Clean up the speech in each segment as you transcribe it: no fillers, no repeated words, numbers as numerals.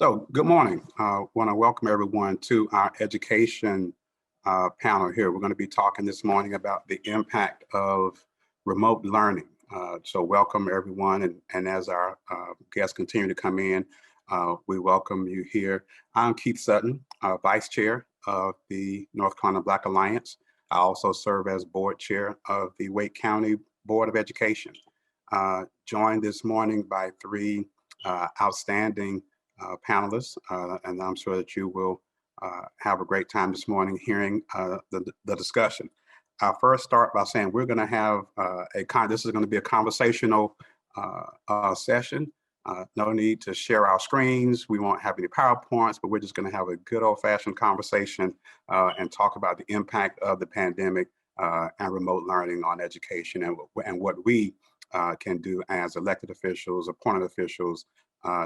So good morning. I want to welcome everyone to our education panel here. We're going to be talking this morning about the impact of remote learning. So welcome everyone, and as our guests continue to come in, we welcome you here. I'm Keith Sutton, Vice Chair of the North Carolina Black Alliance. I also serve as Board Chair of the Wake County Board of Education. Joined this morning by three outstanding panelists, and I'm sure that you will have a great time this morning hearing the discussion. I'll first start by saying we're going to have this is going to be a conversational session. No need to share our screens. We won't have any PowerPoints, but we're just going to have a good old-fashioned conversation and talk about the impact of the pandemic and remote learning on education and what we can do as elected officials, appointed officials,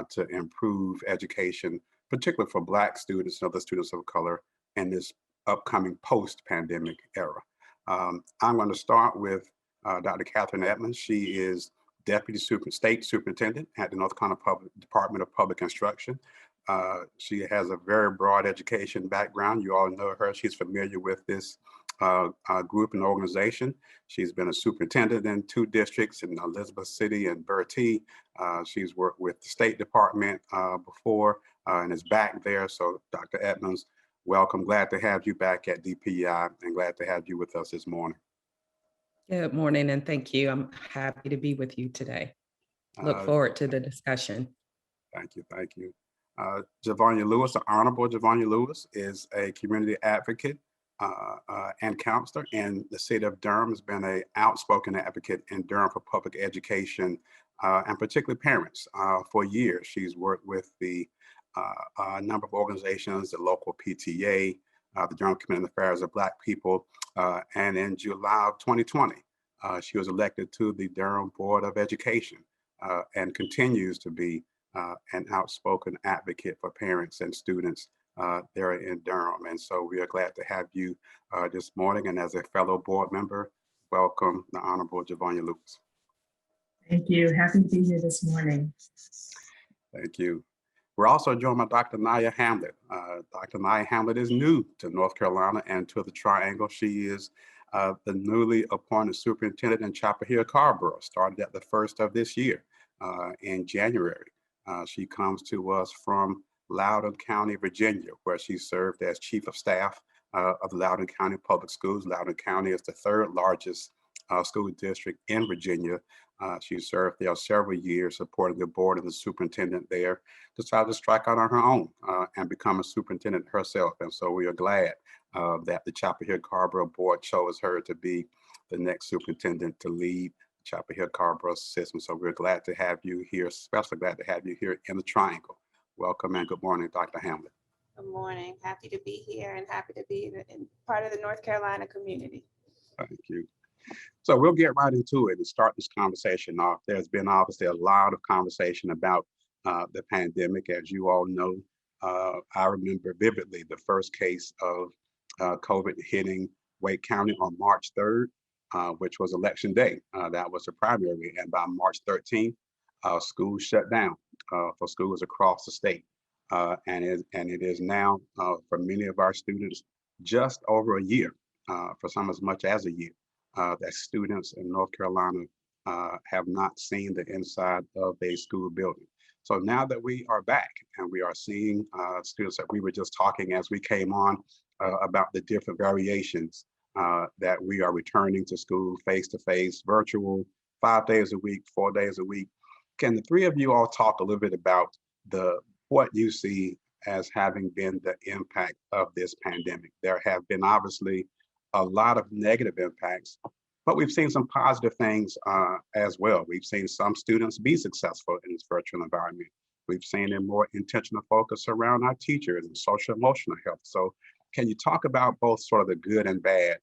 to improve education, particularly for Black students and other students of color in this upcoming post-pandemic era. I'm going to start with Dr. Catherine Edmonds. She is Deputy State Superintendent at the North Carolina Department of Public Instruction. She has a very broad education background. You all know her. She's familiar with this group and organization. She's been a superintendent in 2 districts in Elizabeth City and Bertie. She's worked with the State Department before and is back there. So Dr. Edmonds, welcome. Glad to have you back at DPI and glad to have you with us this morning. Good morning and thank you. I'm happy to be with you today. Look forward to the discussion. Thank you. Thank you. Javonia Lewis, the Honorable Javonia Lewis, is a community advocate and counselor in the city of Durham. Has been an outspoken advocate in Durham for public education and particularly parents for years. She's worked with the number of organizations, the local PTA, the Durham Committee on the Affairs of Black People, and in July of 2020, she was elected to the Durham Board of Education and continues to be an outspoken advocate for parents and students there in Durham. And so we are glad to have you this morning. And as a fellow board member, welcome the Honorable Javonia Lewis. Thank you. Happy to be here this morning. Thank you. We're also joined by Dr. Naya Hamlet. Dr. Naya Hamlet is new to North Carolina and to the Triangle. She is the newly appointed superintendent in Chapel Hill, Carrboro, started at the first of this year in January. She comes to us from Loudoun County, Virginia, where she served as chief of staff of the Loudoun County Public Schools. Loudoun County is the 3rd largest school district in Virginia. She served there several years, supporting the board and the superintendent there, decided to strike out on her own and become a superintendent herself. And so we are glad that the Chapel Hill Carrboro board chose her to be the next superintendent to lead Chapel Hill Carrboro system. So we're glad to have you here, especially glad to have you here in the Triangle. Welcome and good morning, Dr. Hamlet. Good morning. Happy to be here and happy to be in part of the North Carolina community. Thank you. So we'll get right into it and start this conversation off. There's been obviously a lot of conversation about the pandemic. As you all know, I remember vividly the first case of COVID hitting Wake County on March 3rd, which was election day. That was the primary. And by March 13th, schools shut down for schools across the state. And it is now for many of our students just over a year, for some as much as a year, that students in North Carolina have not seen the inside of a school building. So now that we are back and we are seeing students that we were just talking as we came on about the different variations that we are returning to school face-to-face, virtual, 5 days a week, 4 days a week. Can the three of you all talk a little bit about what you see as having been the impact of this pandemic? There have been obviously a lot of negative impacts, but we've seen some positive things as well. We've seen some students be successful in this virtual environment. We've seen a more intentional focus around our teachers and social emotional health. So can you talk about both sort of the good and bad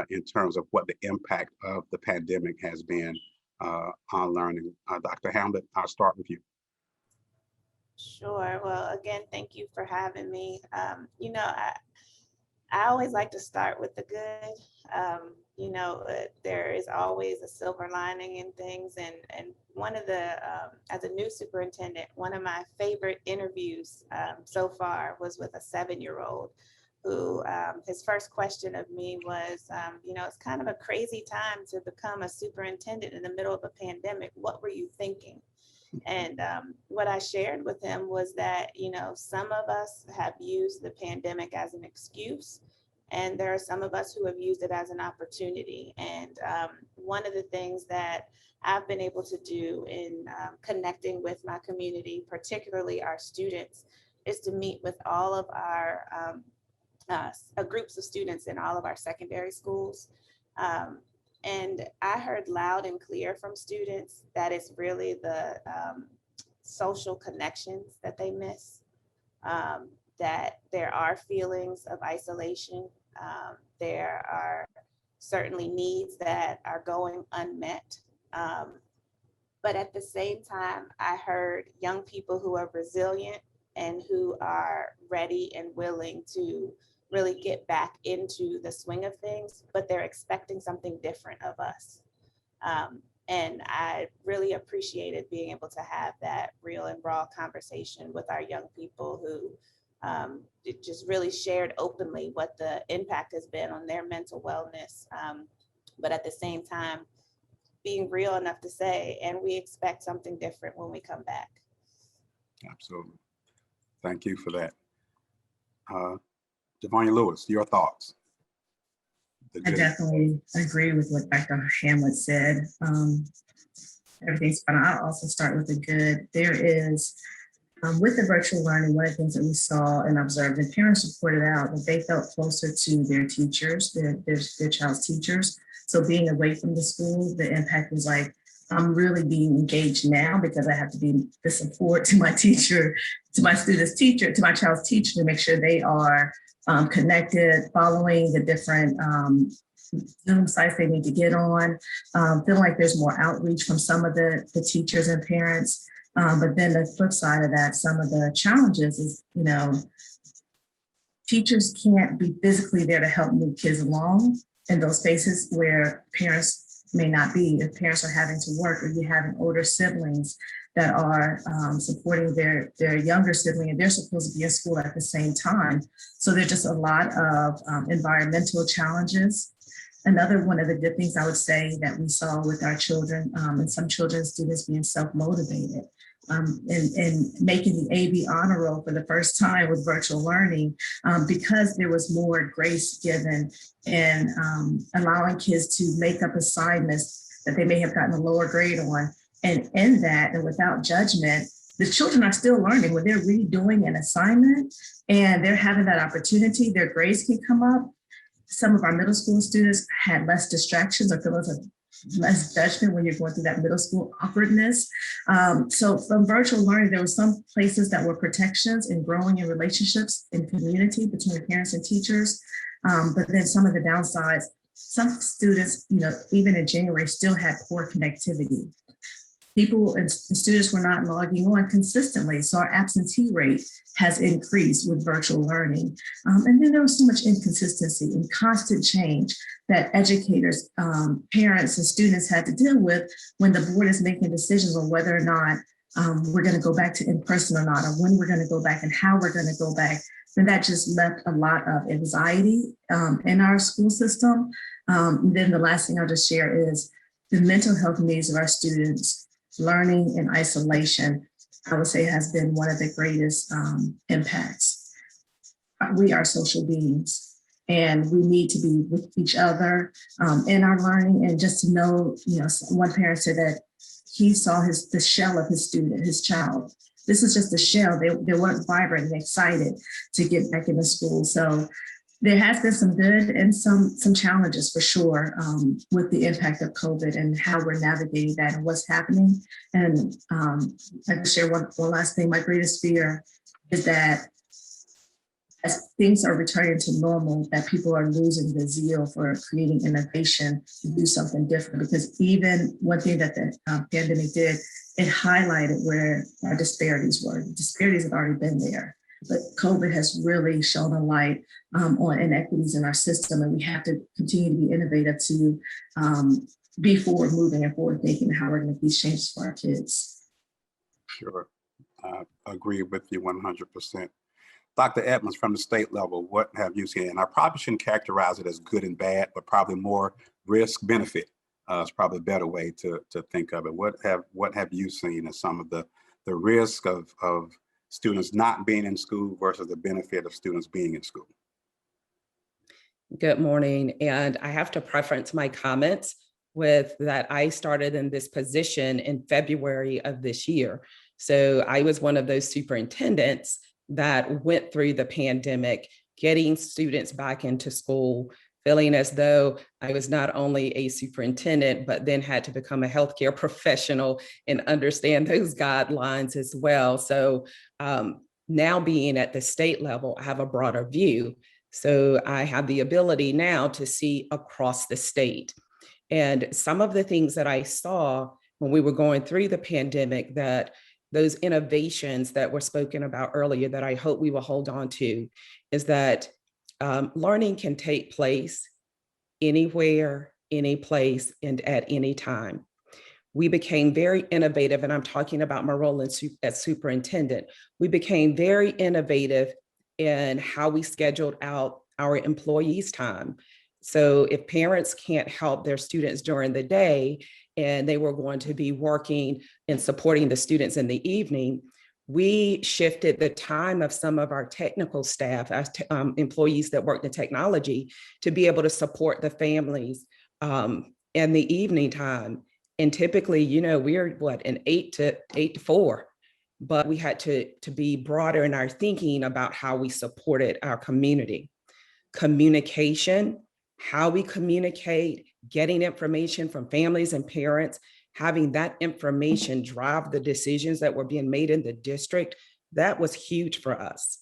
in terms of what the impact of the pandemic has been on learning? Dr. Hamlet, I'll start with you. Sure. Well, again, thank you for having me. I always like to start with the good. there is always a silver lining in things. And one of the, as a new superintendent, one of my favorite interviews so far was with a 7-year-old who his first question of me was, it's kind of a crazy time to become a superintendent in the middle of a pandemic. What were you thinking? And what I shared with him was that, some of us have used the pandemic as an excuse, and there are some of us who have used it as an opportunity. And one of the things that I've been able to do in connecting with my community, particularly our students, is to meet with all of our groups of students in all of our secondary schools. And I heard loud and clear from students that it's really the social connections that they miss, that there are feelings of isolation. There are certainly needs that are going unmet. But at the same time, I heard young people who are resilient and who are ready and willing to really get back into the swing of things, but they're expecting something different of us. And I really appreciated being able to have that real and raw conversation with our young people who just really shared openly what the impact has been on their mental wellness. But at the same time, being real enough to say, and we expect something different when we come back. Absolutely. Thank you for that. Javonia Lewis, your thoughts? I definitely agree with what Dr. Hamlet said. Everything's fine. I'll also start with the good. There is, with the virtual learning, one of the things that we saw and observed, and parents reported out that they felt closer to their teachers, their child's teachers. So being away from the school, the impact was like, I'm really being engaged now because I have to be the support to my teacher, to my student's teacher, to my child's teacher to make sure they are connected, following the different Zoom sites they need to get on, feeling like there's more outreach from some of the teachers and parents. But then the flip side of that, some of the challenges is, teachers can't be physically there to help move kids along in those spaces where parents may not be. If parents are having to work, or you have older siblings that are supporting their younger sibling, and they're supposed to be in school at the same time. So there's just a lot of environmental challenges. Another one of the good things I would say that we saw with our children, and some children's students being self-motivated, and making the AB honor roll for the first time with virtual learning, because there was more grace given and allowing kids to make up assignments that they may have gotten a lower grade on. And in that, and without judgment, the children are still learning. When they're redoing an assignment and they're having that opportunity, their grades can come up. Some of our middle school students had less distractions or feelings of less judgment when you're going through that middle school awkwardness. So from virtual learning, there were some places that were protections and growing in relationships and community between parents and teachers. But then some of the downsides, some students, even in January, still had poor connectivity. People and students were not logging on consistently. So our absentee rate has increased with virtual learning. And then there was so much inconsistency and constant change that educators, parents, and students had to deal with when the board is making decisions on whether or not we're going to go back to in-person or not, or when we're going to go back and how we're going to go back. And that just left a lot of anxiety in our school system. Then the last thing I'll just share is the mental health needs of our students. Learning in isolation, I would say, has been one of the greatest impacts. We are social beings, and we need to be with each other in our learning. And just to know, one parent said that he saw the shell of his student, his child. This is just a shell. They weren't vibrant and excited to get back into school. So there has been some good and some challenges for sure with the impact of COVID and how we're navigating that and what's happening. And I can share one last thing. My greatest fear is that as things are returning to normal, that people are losing the zeal for creating innovation to do something different. Because even one thing that the pandemic did, it highlighted where our disparities were. The disparities had already been there. But COVID has really shown a light on inequities in our system, and we have to continue to be innovative to be forward moving and forward thinking how we're going to make these changes for our kids. Sure. I agree with you 100%. Dr. Edmonds, from the state level, what have you seen? And I probably shouldn't characterize it as good and bad, but probably more risk benefit is probably a better way to think of it. What have you seen as some of the risk of students not being in school versus the benefit of students being in school? Good morning. And I have to preference my comments with that I started in this position in February of this year. So I was one of those superintendents that went through the pandemic, getting students back into school, feeling as though I was not only a superintendent, but then had to become a healthcare professional and understand those guidelines as well. So now being at the state level, I have a broader view. So I have the ability now to see across the state. And some of the things that I saw when we were going through the pandemic, that those innovations that were spoken about earlier that I hope we will hold on to, is that learning can take place anywhere, any place, and at any time. We became very innovative, and I'm talking about my role as superintendent. We became very innovative in how we scheduled out our employees' time. So if parents can't help their students during the day and they were going to be working and supporting the students in the evening, we shifted the time of some of our technical staff, as employees that work in technology, to be able to support the families in the evening time. And typically, you know, we're an 8 to 4, but we had to be broader in our thinking about how we supported our community. Communication, how we communicate, getting information from families and parents, having that information drive the decisions that were being made in the district, that was huge for us.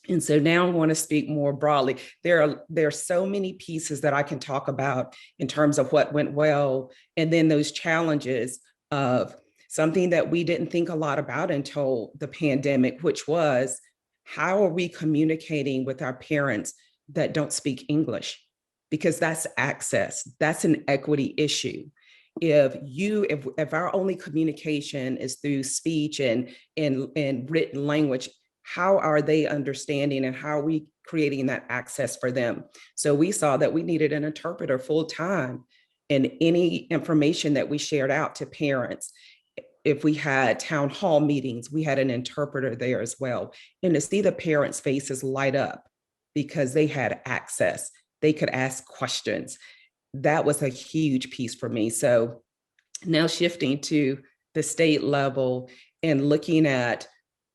And so now I want to speak more broadly. There are so many pieces that I can talk about in terms of what went well, and then those challenges of something that we didn't think a lot about until the pandemic, which was, how are we communicating with our parents that don't speak English? Because that's access, that's an equity issue. If our only communication is through speech and written language, how are they understanding and how are we creating that access for them? So we saw that we needed an interpreter full time in any information that we shared out to parents. If we had town hall meetings, we had an interpreter there as well. And to see the parents' faces light up because they had access, they could ask questions. That was a huge piece for me. So now shifting to the state level and looking at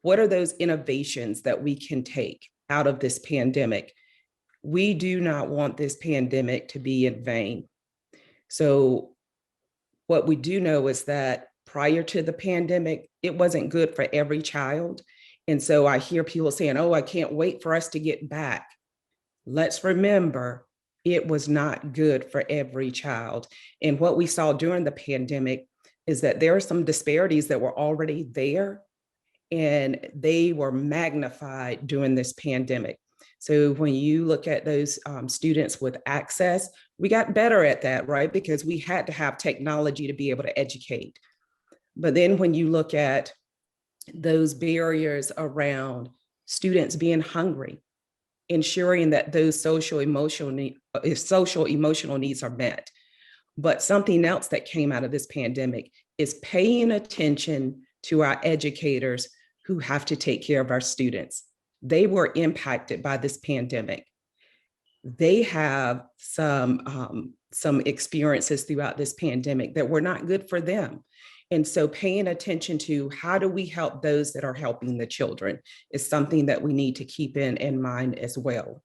what are those innovations that we can take out of this pandemic. We do not want this pandemic to be in vain. So what we do know is that prior to the pandemic, it wasn't good for every child. And so I hear people saying, oh, I can't wait for us to get back. Let's remember, it was not good for every child. And what we saw during the pandemic is that there are some disparities that were already there, and they were magnified during this pandemic. So when you look at those students with access, we got better at that, right? Because we had to have technology to be able to educate. But then when you look at those barriers around students being hungry, ensuring that those social emotional needs are met. But something else that came out of this pandemic is paying attention to our educators who have to take care of our students. They were impacted by this pandemic. They have some experiences throughout this pandemic that were not good for them. And so paying attention to how do we help those that are helping the children is something that we need to keep in mind as well.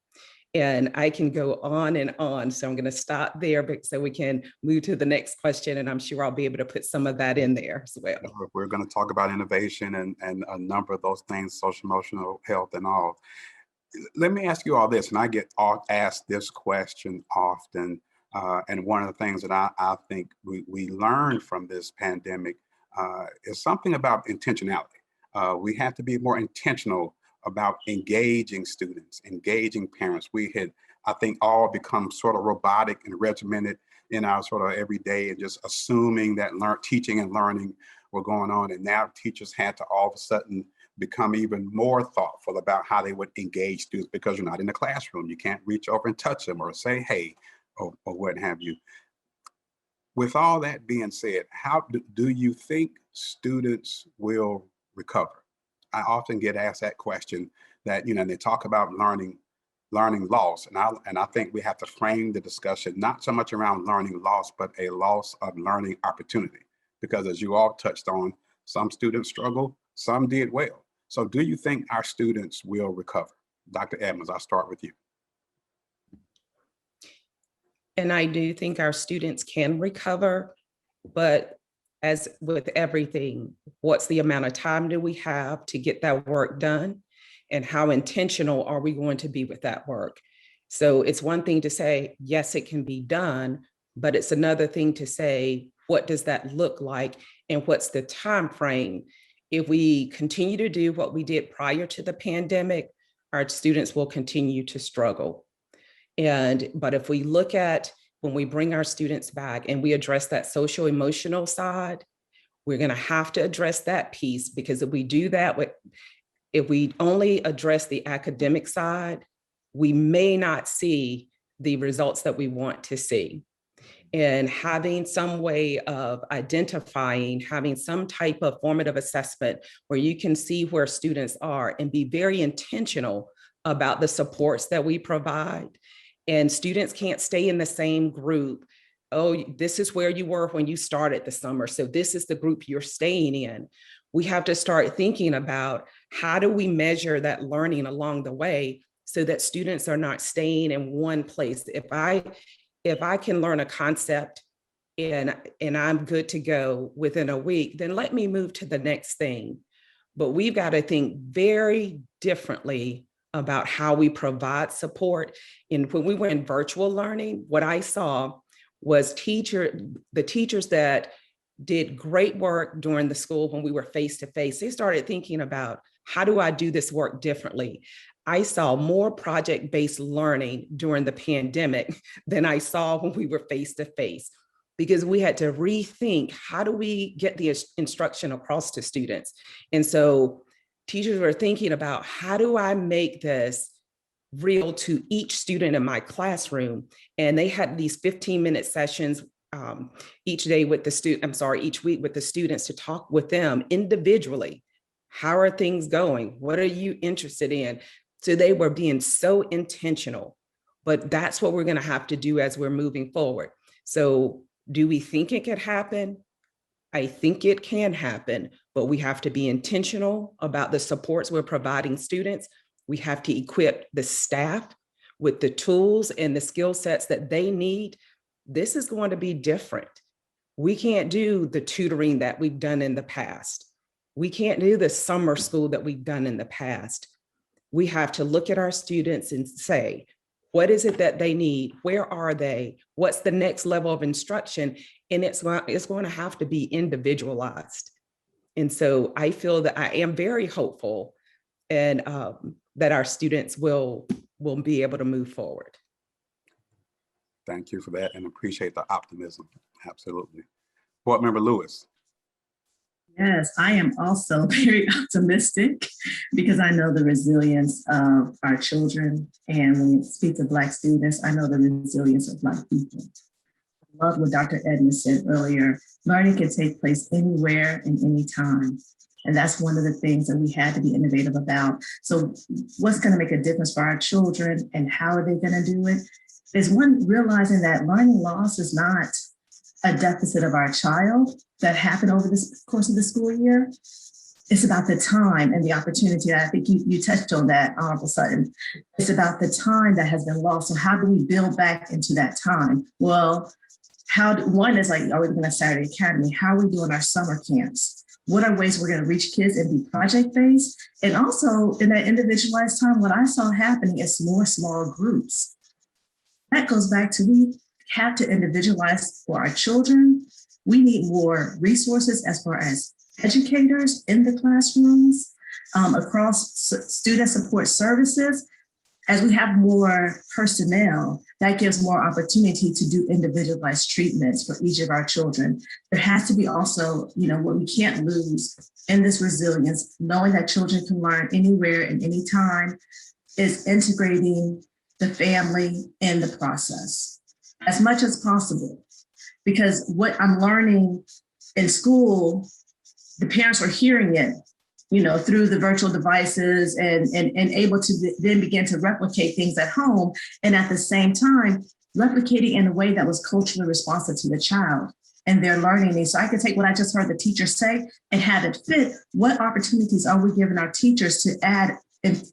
And I can go on and on. So I'm going to stop there so we can move to the next question. And I'm sure I'll be able to put some of that in there as well. We're going to talk about innovation and a number of those things, social emotional health and all. Let me ask you all this, and I get asked this question often. And one of the things that I think we learned from this pandemic is something about intentionality. We have to be more intentional about engaging students, engaging parents. We had, I think, all become sort of robotic and regimented in our sort of everyday and just assuming that teaching and learning were going on. And now teachers had to all of a sudden become even more thoughtful about how they would engage students, because you're not in the classroom. You can't reach over and touch them or say, hey, or what have you. With all that being said, how do you think students will recover? I often get asked that question, that, you know, they talk about learning loss. And I think we have to frame the discussion not so much around learning loss, but a loss of learning opportunity. Because as you all touched on, some students struggle, some did well. So do you think our students will recover? Dr. Edmonds, I'll start with you. And I do think our students can recover, but as with everything, what's the amount of time do we have to get that work done? And how intentional are we going to be with that work? So it's one thing to say, yes, it can be done, but it's another thing to say, what does that look like? And what's the time frame? If we continue to do what we did prior to the pandemic, our students will continue to struggle. But if we look at when we bring our students back and we address that social emotional side, we're going to have to address that piece, because if we do that, if we only address the academic side, we may not see the results that we want to see. And having some way of identifying, having some type of formative assessment where you can see where students are and be very intentional about the supports that we provide. And students can't stay in the same group. Oh, this is where you were when you started the summer, so this is the group you're staying in. We have to start thinking about, how do we measure that learning along the way so that students are not staying in one place? If I can learn a concept and I'm good to go within a week, then let me move to the next thing. But we've got to think very differently about how we provide support. And when we were in virtual learning, what I saw was the teachers that did great work during the school when we were face-to-face, they started thinking about, how do I do this work differently? I saw more project-based learning during the pandemic than I saw when we were face-to-face, because we had to rethink, how do we get the instruction across to students? And so teachers were thinking about, how do I make this real to each student in my classroom? And they had these 15-minute sessions each week with the students, to talk with them individually. How are things going? What are you interested in? So they were being so intentional, but that's what we're going to have to do as we're moving forward. So do we think it could happen? I think it can happen, but we have to be intentional about the supports we're providing students. We have to equip the staff with the tools and the skill sets that they need. This is going to be different. We can't do the tutoring that we've done in the past. We can't do the summer school that we've done in the past. We have to look at our students and say, what is it that they need? Where are they? What's the next level of instruction? And it's going to have to be individualized. And so I feel that I am very hopeful, and that our students will be able to move forward. Thank you for that, and appreciate the optimism. Absolutely. Board Member Lewis. Yes, I am also very optimistic, because I know the resilience of our children. And when you speak to Black students, I know the resilience of Black people. I love what Dr. Edmonds said earlier. Learning can take place anywhere and anytime. And that's one of the things that we had to be innovative about. So what's going to make a difference for our children, and how are they going to do it? Is one, realizing that learning loss is not a deficit of our child that happened over the course of the school year. It's about the time and the opportunity. I think you touched on that, Honorable Sutton. It's about the time that has been lost. So how do we build back into that time? Well, one is like, are we looking at Saturday Academy? How are we doing our summer camps? What are ways we're going to reach kids and be project-based? And also in that individualized time, what I saw happening is more small groups. That goes back to, we have to individualize for our children. We need more resources as far as educators in the classrooms. across student support services. As we have more personnel, that gives more opportunity to do individualized treatments for each of our children. There has to be also, what we can't lose in this resilience, knowing that children can learn anywhere and anytime, is integrating the family in the process as much as possible. Because what I'm learning in school, the parents are hearing it, through the virtual devices and able to then begin to replicate things at home. And at the same time, replicating in a way that was culturally responsive to the child and their learning needs. So I could take what I just heard the teacher say and have it fit. What opportunities are we giving our teachers to add and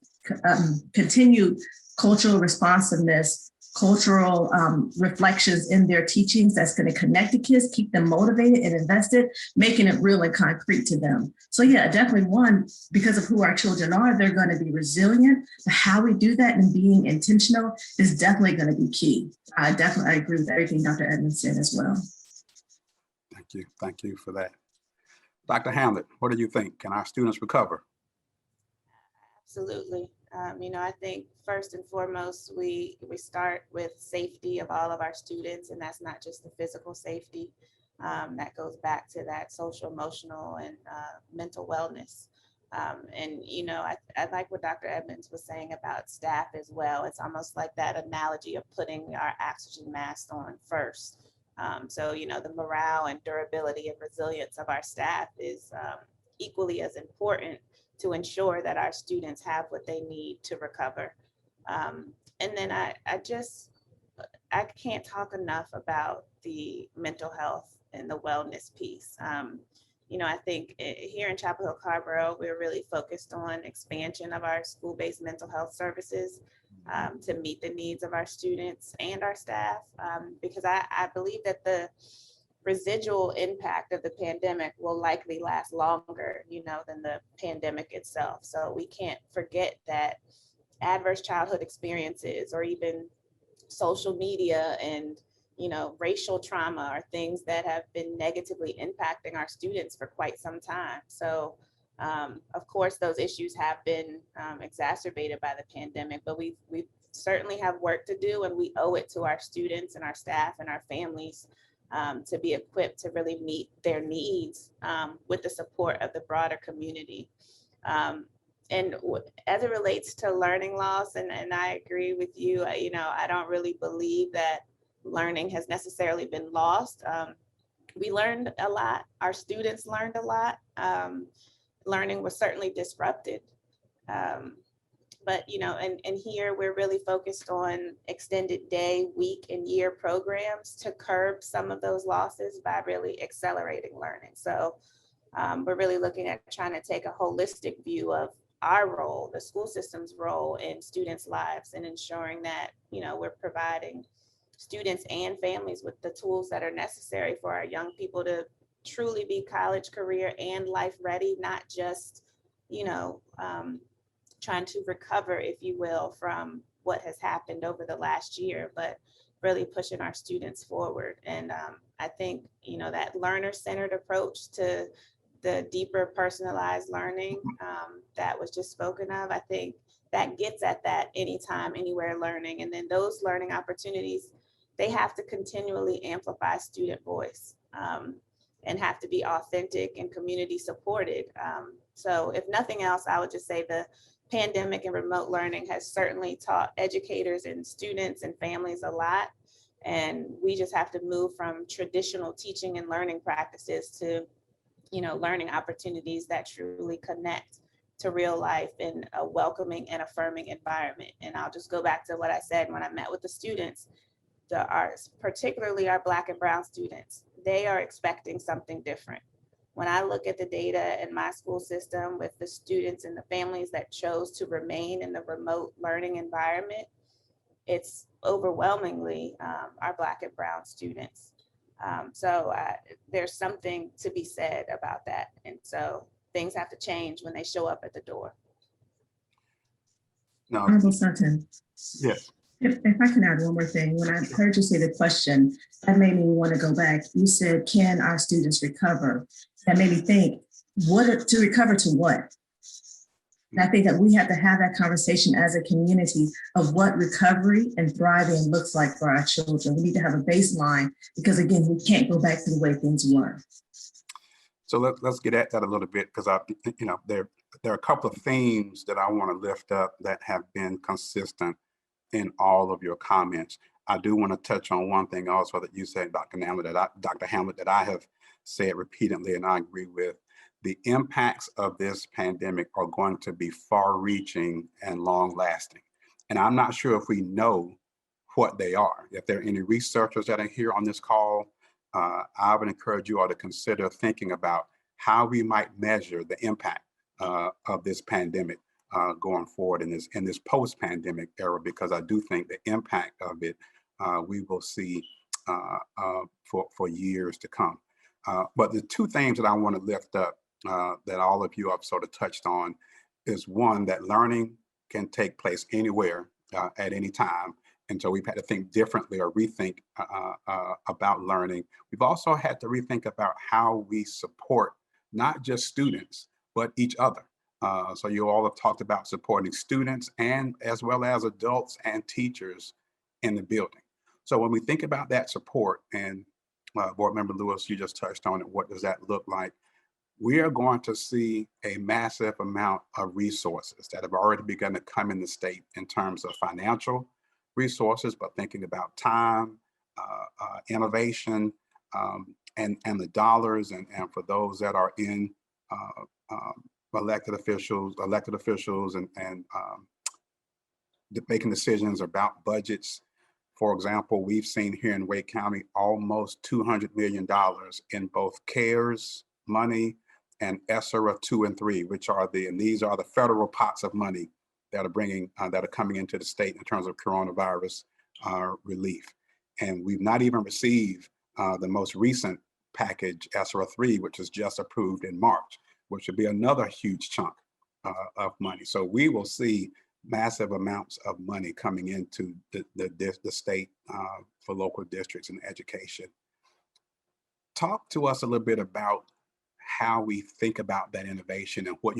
continue cultural responsiveness, cultural reflections in their teachings that's going to connect the kids, keep them motivated and invested, making it real and concrete to them. So yeah, definitely one, because of who our children are, they're going to be resilient. But how we do that and being intentional is definitely going to be key. I agree with everything Dr. Edmonds said as well. Thank you for that. Dr. Hamlet, what do you think? Can our students recover? Absolutely. I think first and foremost, we start with safety of all of our students, and that's not just the physical safety. That goes back to that social, emotional, and mental wellness. I like what Dr. Edmonds was saying about staff as well. It's almost like that analogy of putting our oxygen mask on first. The morale and durability and resilience of our staff is equally as important to ensure that our students have what they need to recover. And then I can't talk enough about the mental health and the wellness piece. I think here in Chapel Hill Carborough, we're really focused on expansion of our school-based mental health services to meet the needs of our students and our staff, because I believe that the residual impact of the pandemic will likely last longer, than the pandemic itself. So we can't forget that adverse childhood experiences or even social media and, racial trauma are things that have been negatively impacting our students for quite some time. So, of course, those issues have been exacerbated by the pandemic, but we certainly have work to do, and we owe it to our students and our staff and our families to be equipped to really meet their needs with the support of the broader community. And as it relates to learning loss, and I agree with you, I don't really believe that learning has necessarily been lost. We learned a lot. Our students learned a lot. Learning was certainly disrupted. But, and here we're really focused on extended day, week, and year programs to curb some of those losses by really accelerating learning. So we're really looking at trying to take a holistic view of our role, the school system's role in students' lives, and ensuring that, we're providing students and families with the tools that are necessary for our young people to truly be college, career, and life ready, not just, trying to recover, if you will, from what has happened over the last year, but really pushing our students forward. And I think, that learner-centered approach to the deeper personalized learning that was just spoken of, I think that gets at that anytime, anywhere learning. And then those learning opportunities, they have to continually amplify student voice and have to be authentic and community supported. So if nothing else, I would just say the pandemic and remote learning has certainly taught educators and students and families a lot. And we just have to move from traditional teaching and learning practices to, learning opportunities that truly connect to real life in a welcoming and affirming environment. And I'll just go back to what I said when I met with the students, particularly our Black and Brown students, they are expecting something different. When I look at the data in my school system with the students and the families that chose to remain in the remote learning environment, it's overwhelmingly our Black and Brown students. So there's something to be said about that. And so things have to change when they show up at the door. No. Honorable Sutton. Yes. If I can add one more thing, when I heard you say the question, that made me want to go back. You said, can our students recover? That made me think, to recover to what? And I think that we have to have that conversation as a community of what recovery and thriving looks like for our children. We need to have a baseline because, again, we can't go back to the way things were. So let's get at that a little bit, because there are a couple of themes that I want to lift up that have been consistent in all of your comments. I do want to touch on one thing also that you said, Dr. Hamlet, that I have said repeatedly, and I agree with. The impacts of this pandemic are going to be far-reaching and long-lasting. And I'm not sure if we know what they are. If there are any researchers that are here on this call, I would encourage you all to consider thinking about how we might measure the impact of this pandemic going forward in this post-pandemic era, because I do think the impact of it we will see for years to come. But the two things that I want to lift up that all of you have sort of touched on is, one, that learning can take place anywhere at any time. And so we've had to think differently or rethink about learning. We've also had to rethink about how we support not just students, but each other. So you all have talked about supporting students and as well as adults and teachers in the building. So when we think about that support, and Board Member Lewis, you just touched on it, what does that look like? We are going to see a massive amount of resources that have already begun to come in the state in terms of financial resources, but thinking about time, innovation, and the dollars, and for those that are in elected officials and making decisions about budgets. For example, we've seen here in Wake County almost $200 million in both CARES money and ESSER 2 and 3, and these are the federal pots of money that are coming into the state in terms of coronavirus relief. And we've not even received the most recent package, ESSER 3, which was just approved in March, which would be another huge chunk of money. So we will see massive amounts of money coming into the state for local districts and education. Talk to us a little bit about how we think about that innovation, and what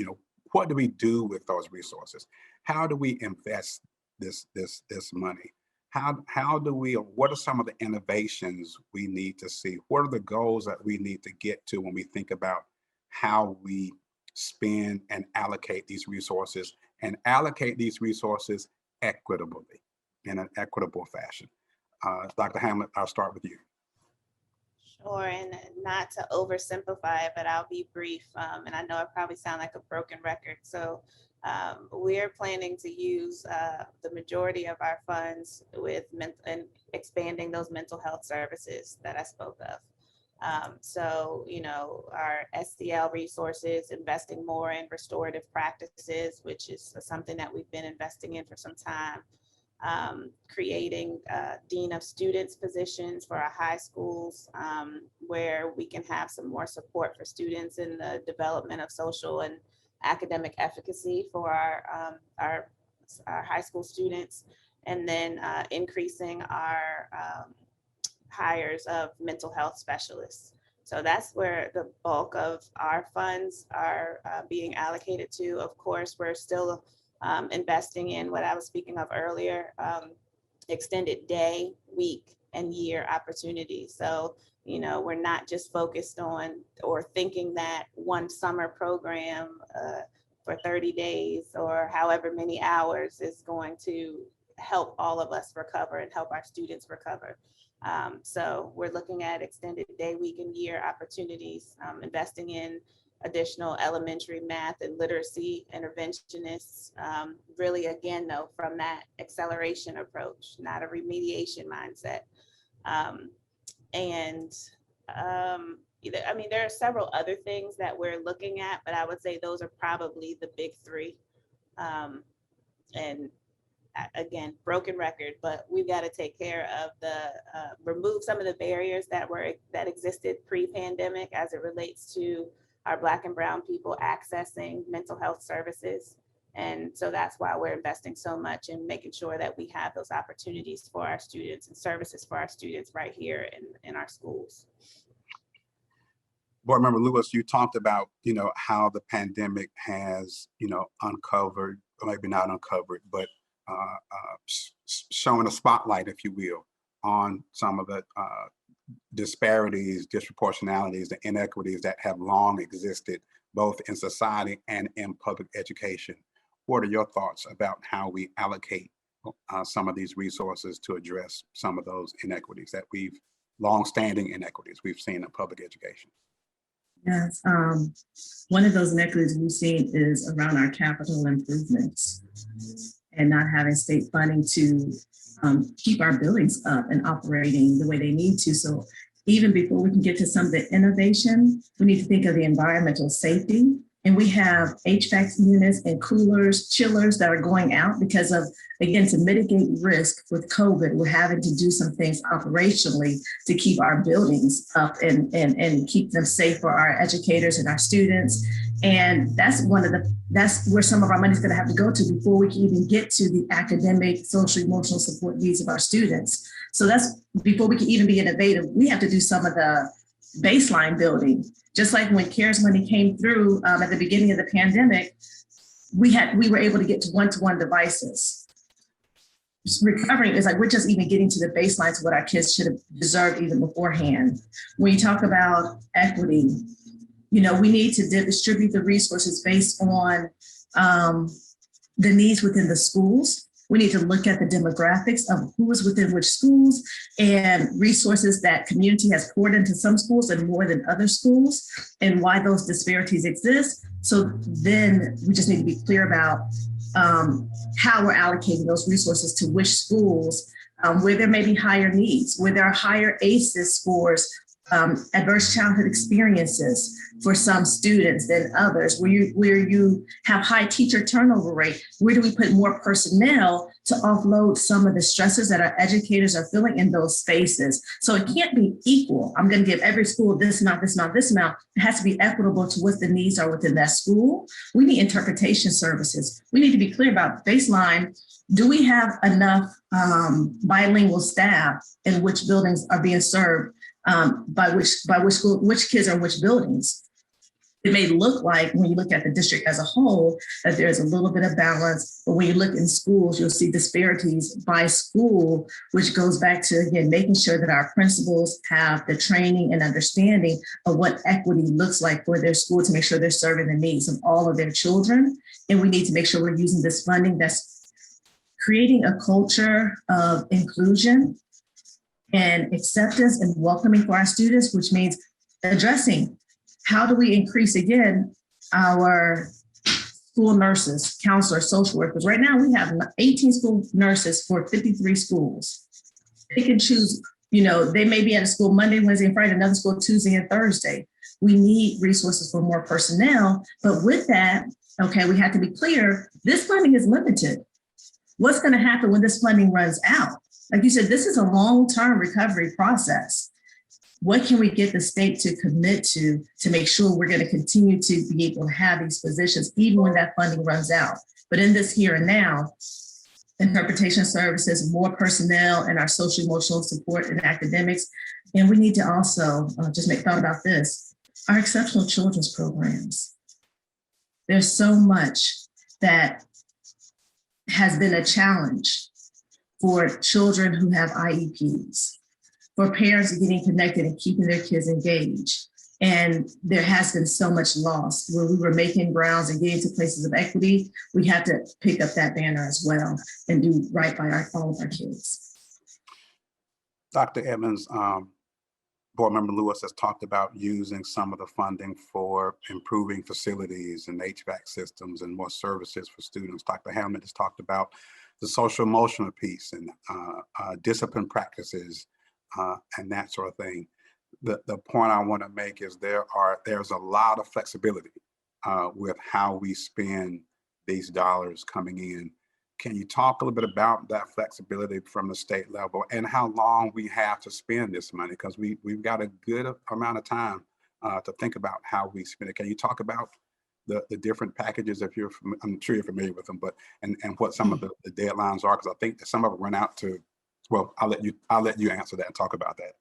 do we do with those resources? How do we invest this money? What are some of the innovations we need to see? What are the goals that we need to get to when we think about how we spend and allocate these resources, and allocate these resources equitably, in an equitable fashion? Dr. Hamlet, I'll start with you. Sure, and not to oversimplify it, but I'll be brief. And I know I probably sound like a broken record. So we're planning to use the majority of our funds with and expanding those mental health services that I spoke of. So, our SDL resources, investing more in restorative practices, which is something that we've been investing in for some time. Creating Dean of Students positions for our high schools, where we can have some more support for students in the development of social and academic efficacy for our high school students, and then increasing our hires of mental health specialists. So that's where the bulk of our funds are being allocated to. Of course, we're still investing in what I was speaking of earlier, extended day, week, and year opportunities. So, we're not just focused on or thinking that one summer program for 30 days or however many hours is going to help all of us recover and help our students recover. So we're looking at extended day, week, and year opportunities, investing in additional elementary math and literacy interventionists, really, again, though, from that acceleration approach, not a remediation mindset. There are several other things that we're looking at, but I would say those are probably the big three. And again, broken record, but we've got to take care of remove some of the barriers that existed pre-pandemic as it relates to our Black and Brown people accessing mental health services. And so that's why we're investing so much in making sure that we have those opportunities for our students and services for our students right here in our schools. Board Member Lewis, you talked about, how the pandemic has, uncovered, or maybe not uncovered, but showing a spotlight, if you will, on some of the disparities, disproportionalities, the inequities that have long existed, both in society and in public education. What are your thoughts about how we allocate some of these resources to address some of those inequities that long-standing inequities we've seen in public education? Yes, one of those inequities we've seen is around our capital improvements and not having state funding to keep our buildings up and operating the way they need to. So even before we can get to some of the innovation, we need to think of the environmental safety. And we have HVAC units and coolers, chillers that are going out because of, again, to mitigate risk with COVID, we're having to do some things operationally to keep our buildings up and keep them safe for our educators and our students. And that's where some of our money is going to have to go to before we can even get to the academic, social, emotional support needs of our students. So that's before we can even be innovative, we have to do some of the baseline building. Just like when CARES money came through at the beginning of the pandemic, we were able to get to one-to-one devices. Recovering is like we're just even getting to the baseline to what our kids should have deserved even beforehand. When you talk about equity, we need to distribute the resources based on the needs within the schools. We need to look at the demographics of who is within which schools and resources that community has poured into some schools and more than other schools and why those disparities exist. So then we just need to be clear about how we're allocating those resources to which schools, where there may be higher needs, where there are higher ACEs scores, adverse childhood experiences for some students than others, where you have high teacher turnover rate. Where do we put more personnel to offload some of the stresses that our educators are feeling in those spaces? So it can't be equal. I'm going to give every school this amount, this amount, this amount. It has to be equitable to what the needs are within that school. We need interpretation services. We need to be clear about baseline. Do we have enough bilingual staff in which buildings are being served? By which school, which kids are which buildings? It may look like when you look at the district as a whole that there's a little bit of balance, but when you look in schools, you'll see disparities by school, which goes back to, again, making sure that our principals have the training and understanding of what equity looks like for their school to make sure they're serving the needs of all of their children. And we need to make sure we're using this funding that's creating a culture of inclusion and acceptance and welcoming for our students, which means addressing how do we increase, again, our school nurses, counselors, social workers. Right now, we have 18 school nurses for 53 schools. They can choose, they may be at a school Monday, Wednesday, and Friday, another school Tuesday and Thursday. We need resources for more personnel, but with that, okay, we have to be clear, this funding is limited. What's going to happen when this funding runs out? Like you said, this is a long-term recovery process. What can we get the state to commit to make sure we're going to continue to be able to have these positions, even when that funding runs out? But in this here and now, interpretation services, more personnel, and our social emotional support and academics. And we need to also just make thought about this, our exceptional children's programs. There's so much that has been a challenge for children who have IEPs, for parents getting connected and keeping their kids engaged. And there has been so much loss where we were making grounds and getting to places of equity. We have to pick up that banner as well and do right by all of our kids. Dr. Evans, Board Member Lewis has talked about using some of the funding for improving facilities and HVAC systems and more services for students. Dr. Hammond has talked about the social emotional piece and discipline practices and that sort of thing. The point I want to make is there's a lot of flexibility with how we spend these dollars coming in. Can you talk a little bit about that flexibility from the state level and how long we have to spend this money? Because we've got a good amount of time to think about how we spend it. Can you talk about the different packages I'm sure you're familiar with them, but and what some of the deadlines are? Because I think that some of them run out to, well, I'll let you answer that and talk about that.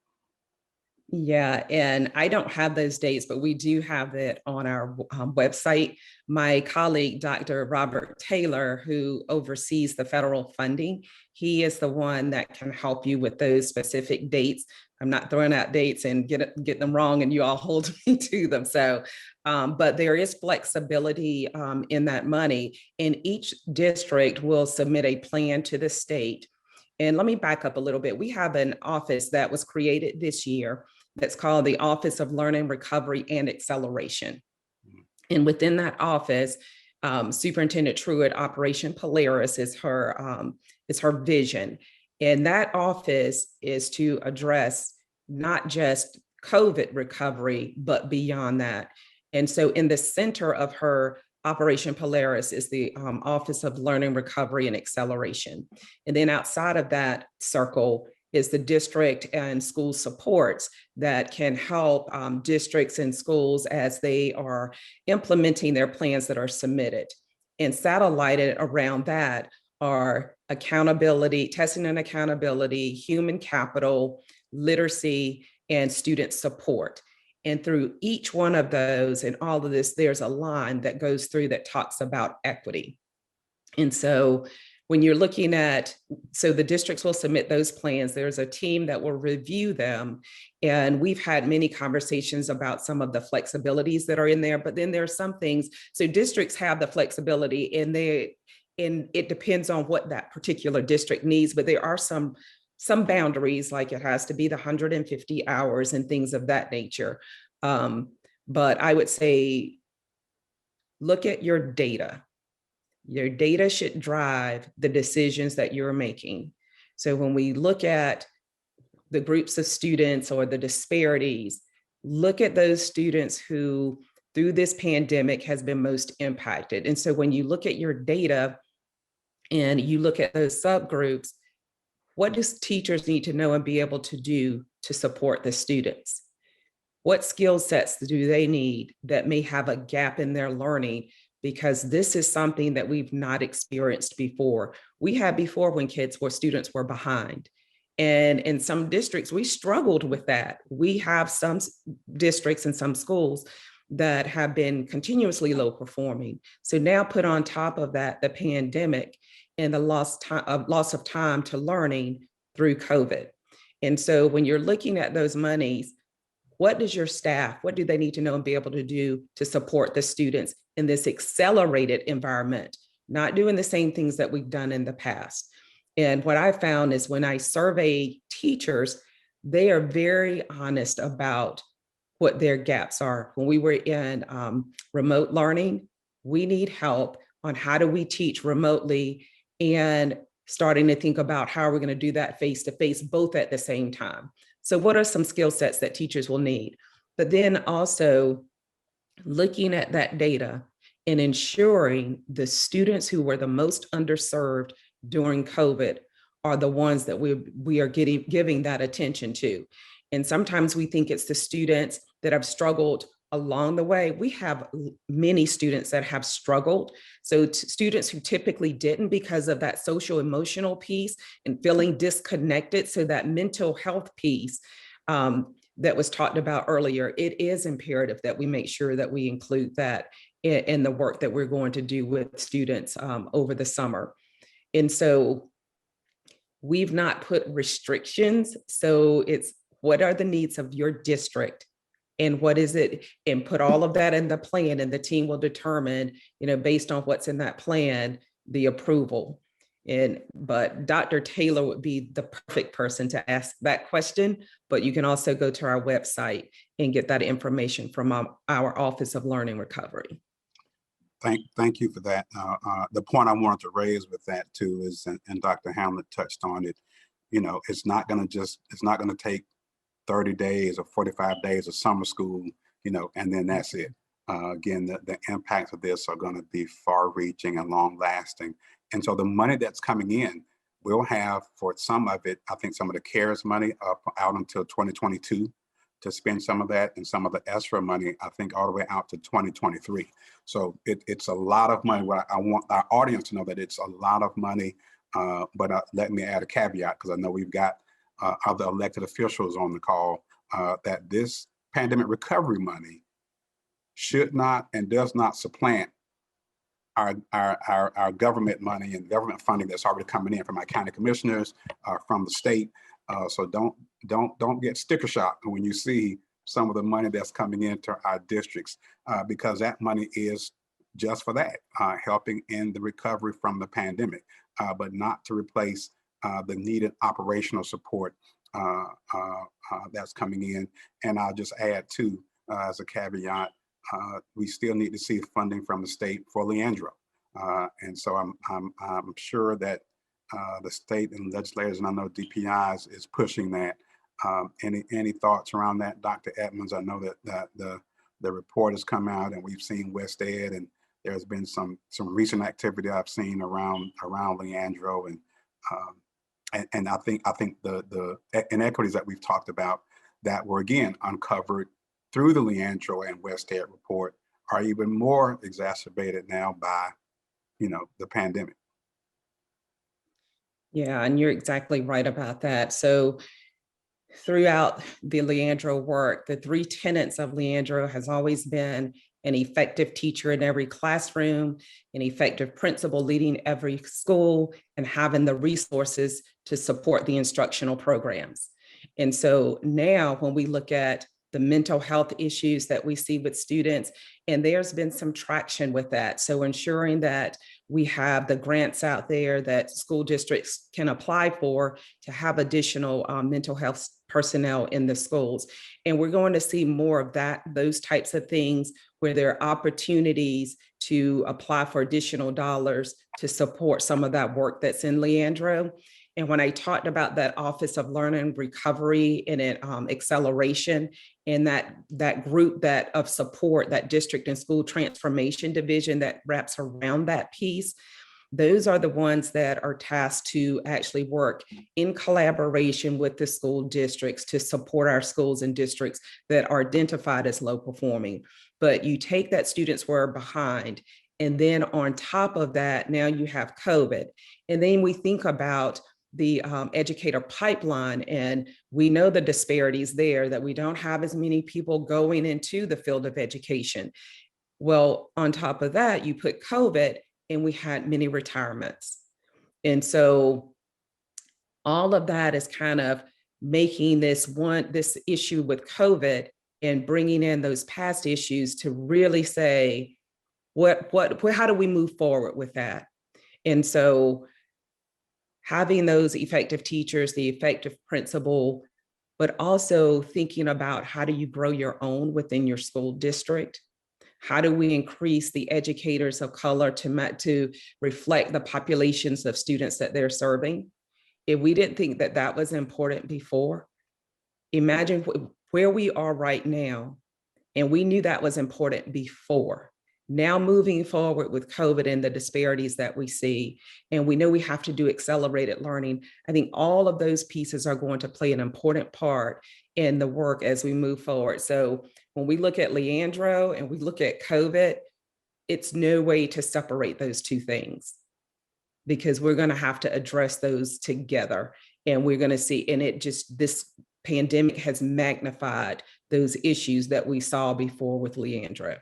Yeah, and I don't have those dates, but we do have it on our website. My colleague, Dr. Robert Taylor, who oversees the federal funding, he is the one that can help you with those specific dates. I'm not throwing out dates and get them wrong and you all hold me to them. So, but there is flexibility in that money, and each district will submit a plan to the state. And let me back up a little bit. We have an office that was created this year that's called the Office of Learning, Recovery, and Acceleration. And within that office, Superintendent Truitt, Operation Polaris is her vision. And that office is to address not just COVID recovery, but beyond that. And so in the center of her Operation Polaris is the Office of Learning, Recovery, and Acceleration. And then outside of that circle is the district and school supports that can help districts and schools as they are implementing their plans that are submitted. And satellited around that are accountability, testing and accountability, human capital, literacy, and student support. And through each one of those and all of this, there's a line that goes through that talks about equity. And so when you're looking at, so the districts will submit those plans, there's a team that will review them. And we've had many conversations about some of the flexibilities that are in there, but then there are some things, so districts have the flexibility and it depends on what that particular district needs, but there are some boundaries, like it has to be the 150 hours and things of that nature. But I would say, look at your data. Your data should drive the decisions that you're making. So when we look at the groups of students or the disparities, look at those students who through this pandemic has been most impacted. And so when you look at your data and you look at those subgroups, what do teachers need to know and be able to do to support the students? What skill sets do they need that may have a gap in their learning? Because this is something that we've not experienced before. We had before when students were behind. And in some districts, we struggled with that. We have some districts and some schools that have been continuously low performing. So now put on top of that, the pandemic and the loss of time to learning through COVID. And so when you're looking at those monies, what does your staff, what do they need to know and be able to do to support the students in this accelerated environment, not doing the same things that we've done in the past? And what I found is when I survey teachers, they are very honest about what their gaps are. When we were in remote learning, we need help on how do we teach remotely and starting to think about how we're going to do that face-to-face, both at the same time. So what are some skill sets that teachers will need? But then also looking at that data and ensuring the students who were the most underserved during COVID are the ones that we are giving that attention to. And sometimes we think it's the students that have struggled along the way. We have many students that have struggled. So students who typically didn't because of that social emotional piece and feeling disconnected. So that mental health piece that was talked about earlier, it is imperative that we make sure that we include that in the work that we're going to do with students over the summer. And so we've not put restrictions. So it's what are the needs of your district? And what is it, and put all of that in the plan, and the team will determine, based on what's in that plan, the approval. But Dr. Taylor would be the perfect person to ask that question, but you can also go to our website and get that information from our Office of Learning Recovery. Thank you for that. The point I wanted to raise with that too is, and Dr. Hamlet touched on it, it's not going to take 30 days or 45 days of summer school, and then that's it. Again, the impacts of this are going to be far reaching and long lasting. And so the money that's coming in, we'll have for some of it, I think some of the CARES money out until 2022 to spend some of that, and some of the ESSER money, I think all the way out to 2023. So it's a lot of money. What I want our audience to know that it's a lot of money, but let me add a caveat, because I know we've got other elected officials on the call. that this pandemic recovery money should not and does not supplant our government money and government funding that's already coming in from our county commissioners, from the state. So don't get sticker shock when you see some of the money that's coming into our districts, because that money is just for that, helping in the recovery from the pandemic, but not to replace the needed operational support that's coming in. And I'll just add too, as a caveat, we still need to see funding from the state for Leandro. And so I'm sure that the state and legislators, and I know DPI is pushing that. Any thoughts around that, Dr. Edmonds? I know that the report has come out, and we've seen West Ed, and there's been some recent activity I've seen around Leandro, and I think the inequities that we've talked about that were again uncovered through the Leandro and West Ed report are even more exacerbated now by, the pandemic. Yeah, and you're exactly right about that. So throughout the Leandro work, the three tenets of Leandro has always been an effective teacher in every classroom, an effective principal leading every school, and having the resources to support the instructional programs. And so now when we look at the mental health issues that we see with students, and there's been some traction with that. So ensuring that we have the grants out there that school districts can apply for to have additional mental health personnel in the schools. And we're going to see more of that, those types of things where there are opportunities to apply for additional dollars to support some of that work that's in Leandro. And when I talked about that Office of Learning Recovery and acceleration, and that group of support, that district and school transformation division that wraps around that piece, those are the ones that are tasked to actually work in collaboration with the school districts to support our schools and districts that are identified as low performing. But you take that students were behind, and then on top of that, now you have COVID. And then we think about the educator pipeline, and we know the disparities there, that we don't have as many people going into the field of education. Well, on top of that, you put COVID, and we had many retirements. And so all of that is kind of making this issue with COVID and bringing in those past issues to really say, how do we move forward with that? And so having those effective teachers, the effective principal, but also thinking about how do you grow your own within your school district? How do we increase the educators of color to reflect the populations of students that they're serving? If we didn't think that that was important before, imagine where we are right now. And we knew that was important before. Now moving forward with COVID and the disparities that we see, and we know we have to do accelerated learning, I think all of those pieces are going to play an important part in the work as we move forward. So when we look at Leandro and we look at COVID, it's no way to separate those two things, because we're going to have to address those together. And we're going to see, and this pandemic has magnified those issues that we saw before with Leandro.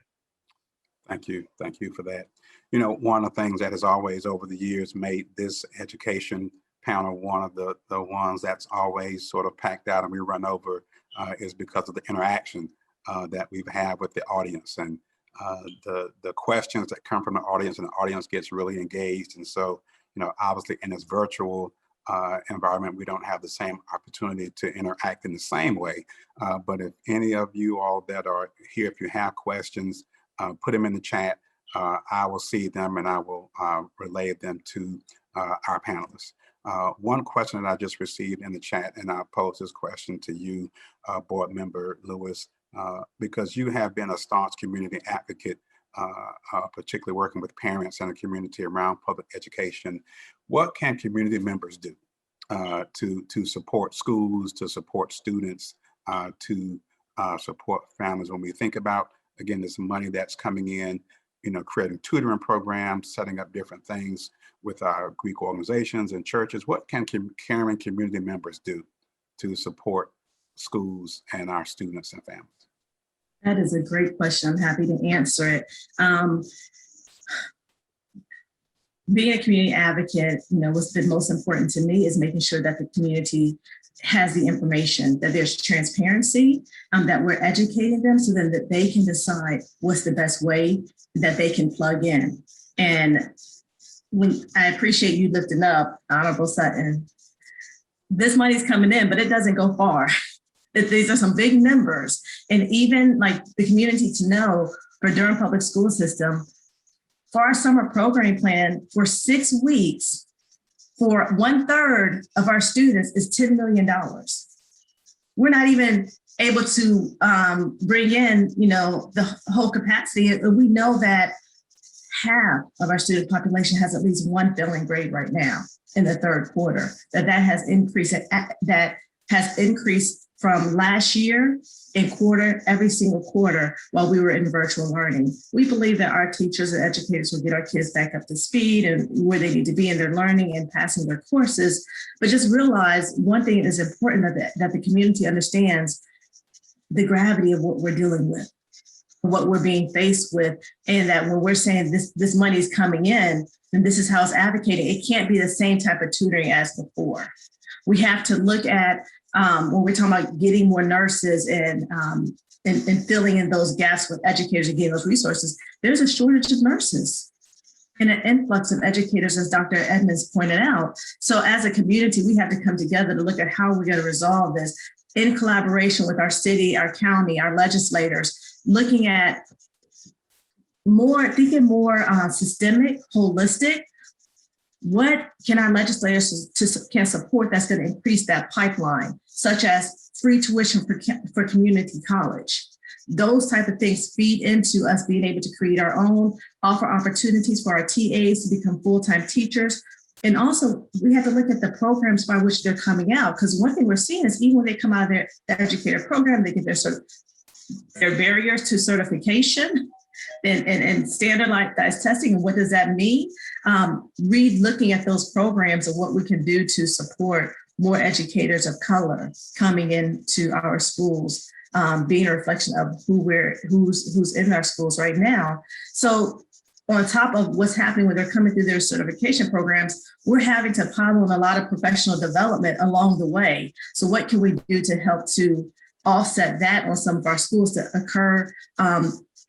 Thank you for that. One of the things that has always over the years made this education panel one of the ones that's always sort of packed out and we run over is because of the interaction that we've had with the audience, and the questions that come from the audience, and the audience gets really engaged. And so, obviously in this virtual environment, we don't have the same opportunity to interact in the same way. But if any of you all that are here, if you have questions, put them in the chat. I will see them and I will relay them to our panelists. One question that I just received in the chat, and I'll pose this question to you, Board Member Lewis, because you have been a staunch community advocate, particularly working with parents and the community around public education. What can community members do to support schools, to support students, to support families? When we think about, again, this money that's coming in, creating tutoring programs, setting up different things with our Greek organizations and churches, what can caring community members do to support schools and our students and families? That is a great question. I'm happy to answer it. Being a community advocate, what's been most important to me is making sure that the community has the information, that there's transparency, that we're educating them so then that they can decide what's the best way that they can plug in. And I appreciate you lifting up, Honorable Sutton. This money's coming in, but it doesn't go far. These are some big numbers. And even like the community to know for Durham Public School System, for our summer programming plan for 6 weeks, for 1/3 of our students is $10 million. We're not even able to bring in, the whole capacity. We know that half of our student population has at least one failing grade right now in the third quarter. That has increased. That has increased from last year in every single quarter while we were in virtual learning. We believe that our teachers and educators will get our kids back up to speed and where they need to be in their learning and passing their courses. But just realize one thing is important, that the community understands the gravity of what we're dealing with, what we're being faced with, and that when we're saying this money is coming in, and this is how it's advocating, it can't be the same type of tutoring as before. We have to look at when we're talking about getting more nurses and filling in those gaps with educators and getting those resources, there's a shortage of nurses and an influx of educators, as Dr. Edmonds pointed out. So as a community, we have to come together to look at how we're going to resolve this in collaboration with our city, our county, our legislators, looking at thinking more systemic, holistic. What can our legislators can support that's going to increase that pipeline, such as free tuition for community college? Those type of things feed into us being able to create our own, offer opportunities for our TAs to become full-time teachers. And also, we have to look at the programs by which they're coming out, because one thing we're seeing is even when they come out of their educator program, they get their barriers to certification and standardized testing. And what does that mean? Looking at those programs and what we can do to support more educators of color coming into our schools, being a reflection of who's in our schools right now. So on top of what's happening when they're coming through their certification programs, we're having to pile on a lot of professional development along the way. So what can we do to help to offset that on some of our schools to occur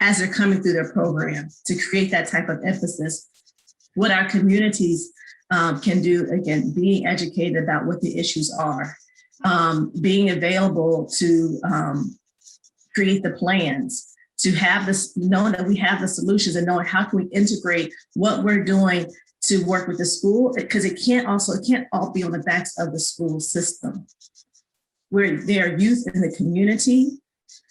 as they're coming through their program, to create that type of emphasis? What our communities can do, again, being educated about what the issues are, being available to create the plans, to have this, knowing that we have the solutions and knowing how can we integrate what we're doing to work with the school, because it can't all be on the backs of the school system. Where there are youth in the community,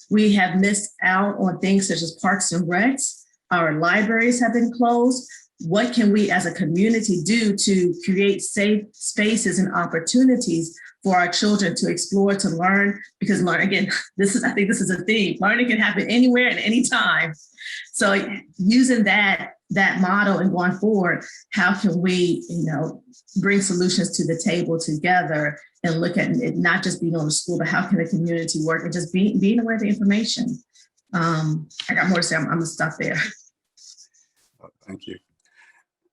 we have missed out on things such as parks and recs. Our libraries have been closed. What can we as a community do to create safe spaces and opportunities for our children to explore, to learn? Because again, I think this is a theme. Learning can happen anywhere and anytime. So using that model and going forward, how can we, bring solutions to the table together and look at it not just being on the school, but how can the community work and just being aware of the information. I got more to say. I'm gonna stop there. Thank you.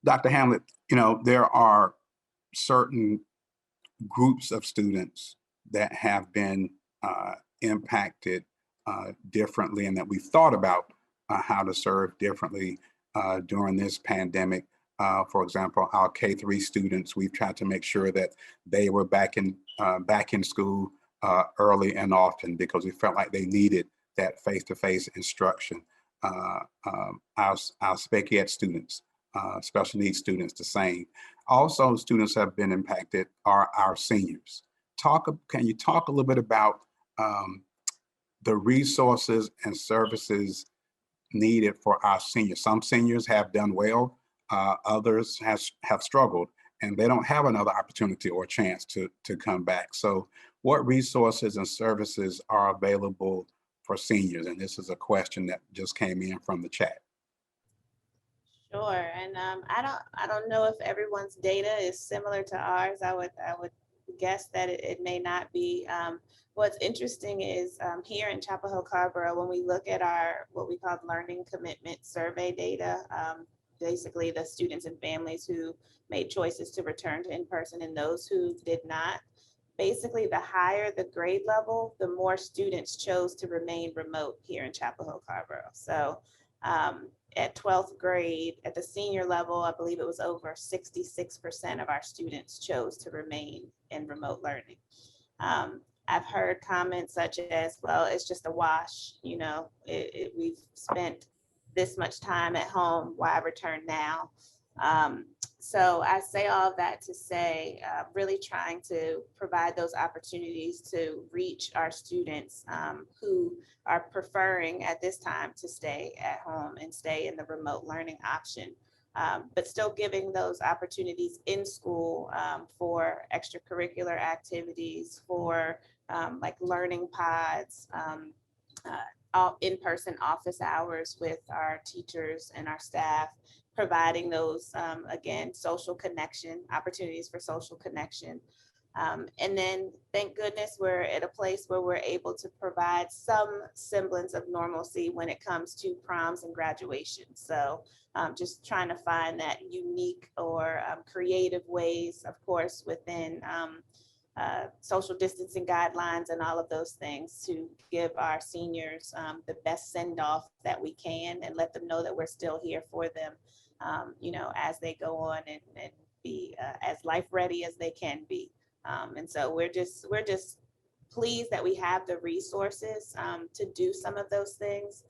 Dr. Hamlet, there are certain groups of students that have been impacted differently and that we've thought about how to serve differently during this pandemic. For example, our K-3 students, we've tried to make sure that they were back in school early and often because we felt like they needed that face-to-face instruction. Our spec ed students, special needs students, the same. Also, students have been impacted are our seniors. Can you talk a little bit about the resources and services needed for our seniors? Some seniors have done well, others have struggled, and they don't have another opportunity or chance to come back. So what resources and services are available for seniors? And this is a question that just came in from the chat. Sure, and I don't know if everyone's data is similar to ours. I would guess that it may not be. What's interesting is here in Chapel Hill Carrboro, when we look at our what we call learning commitment survey data, basically the students and families who made choices to return to in-person and those who did not, basically the higher the grade level, the more students chose to remain remote here in Chapel Hill Carrboro. So at 12th grade, at the senior level, I believe it was over 66% of our students chose to remain in remote learning. I've heard comments such as, well, it's just a wash, you know, we've spent this much time at home, why return now? So I say all of that to say, really trying to provide those opportunities to reach our students who are preferring at this time to stay at home and stay in the remote learning option, but still giving those opportunities in school for extracurricular activities, for like learning pods, all in-person office hours with our teachers and our staff, providing those, again, social connection, opportunities for social connection. And then thank goodness we're at a place where we're able to provide some semblance of normalcy when it comes to proms and graduation. So just trying to find that unique or creative ways, of course, within social distancing guidelines and all of those things to give our seniors the best send off that we can and let them know that we're still here for them, you know, as they go on and be as life ready as they can be. And so we're just pleased that we have the resources to do some of those things,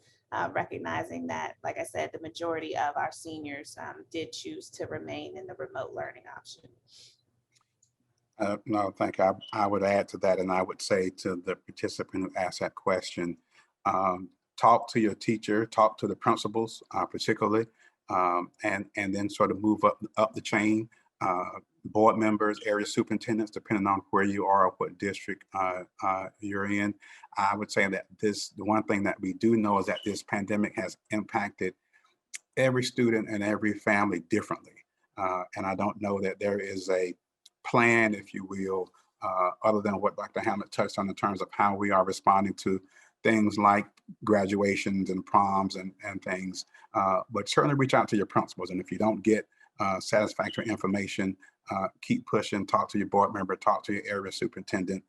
recognizing that, like I said, the majority of our seniors did choose to remain in the remote learning option. No, thank you. I would add to that, and I would say to the participant who asked that question, talk to your teacher, talk to the principals, particularly, and then sort of move up the chain. Board members, area superintendents, depending on where you are or what district you're in. I would say that the one thing that we do know is that this pandemic has impacted every student and every family differently. And I don't know that there is a plan, if you will, other than what Dr. Hamlet touched on in terms of how we are responding to things like graduations and proms and things. But certainly reach out to your principals. And if you don't get satisfactory information, keep pushing, talk to your board member, talk to your area superintendent,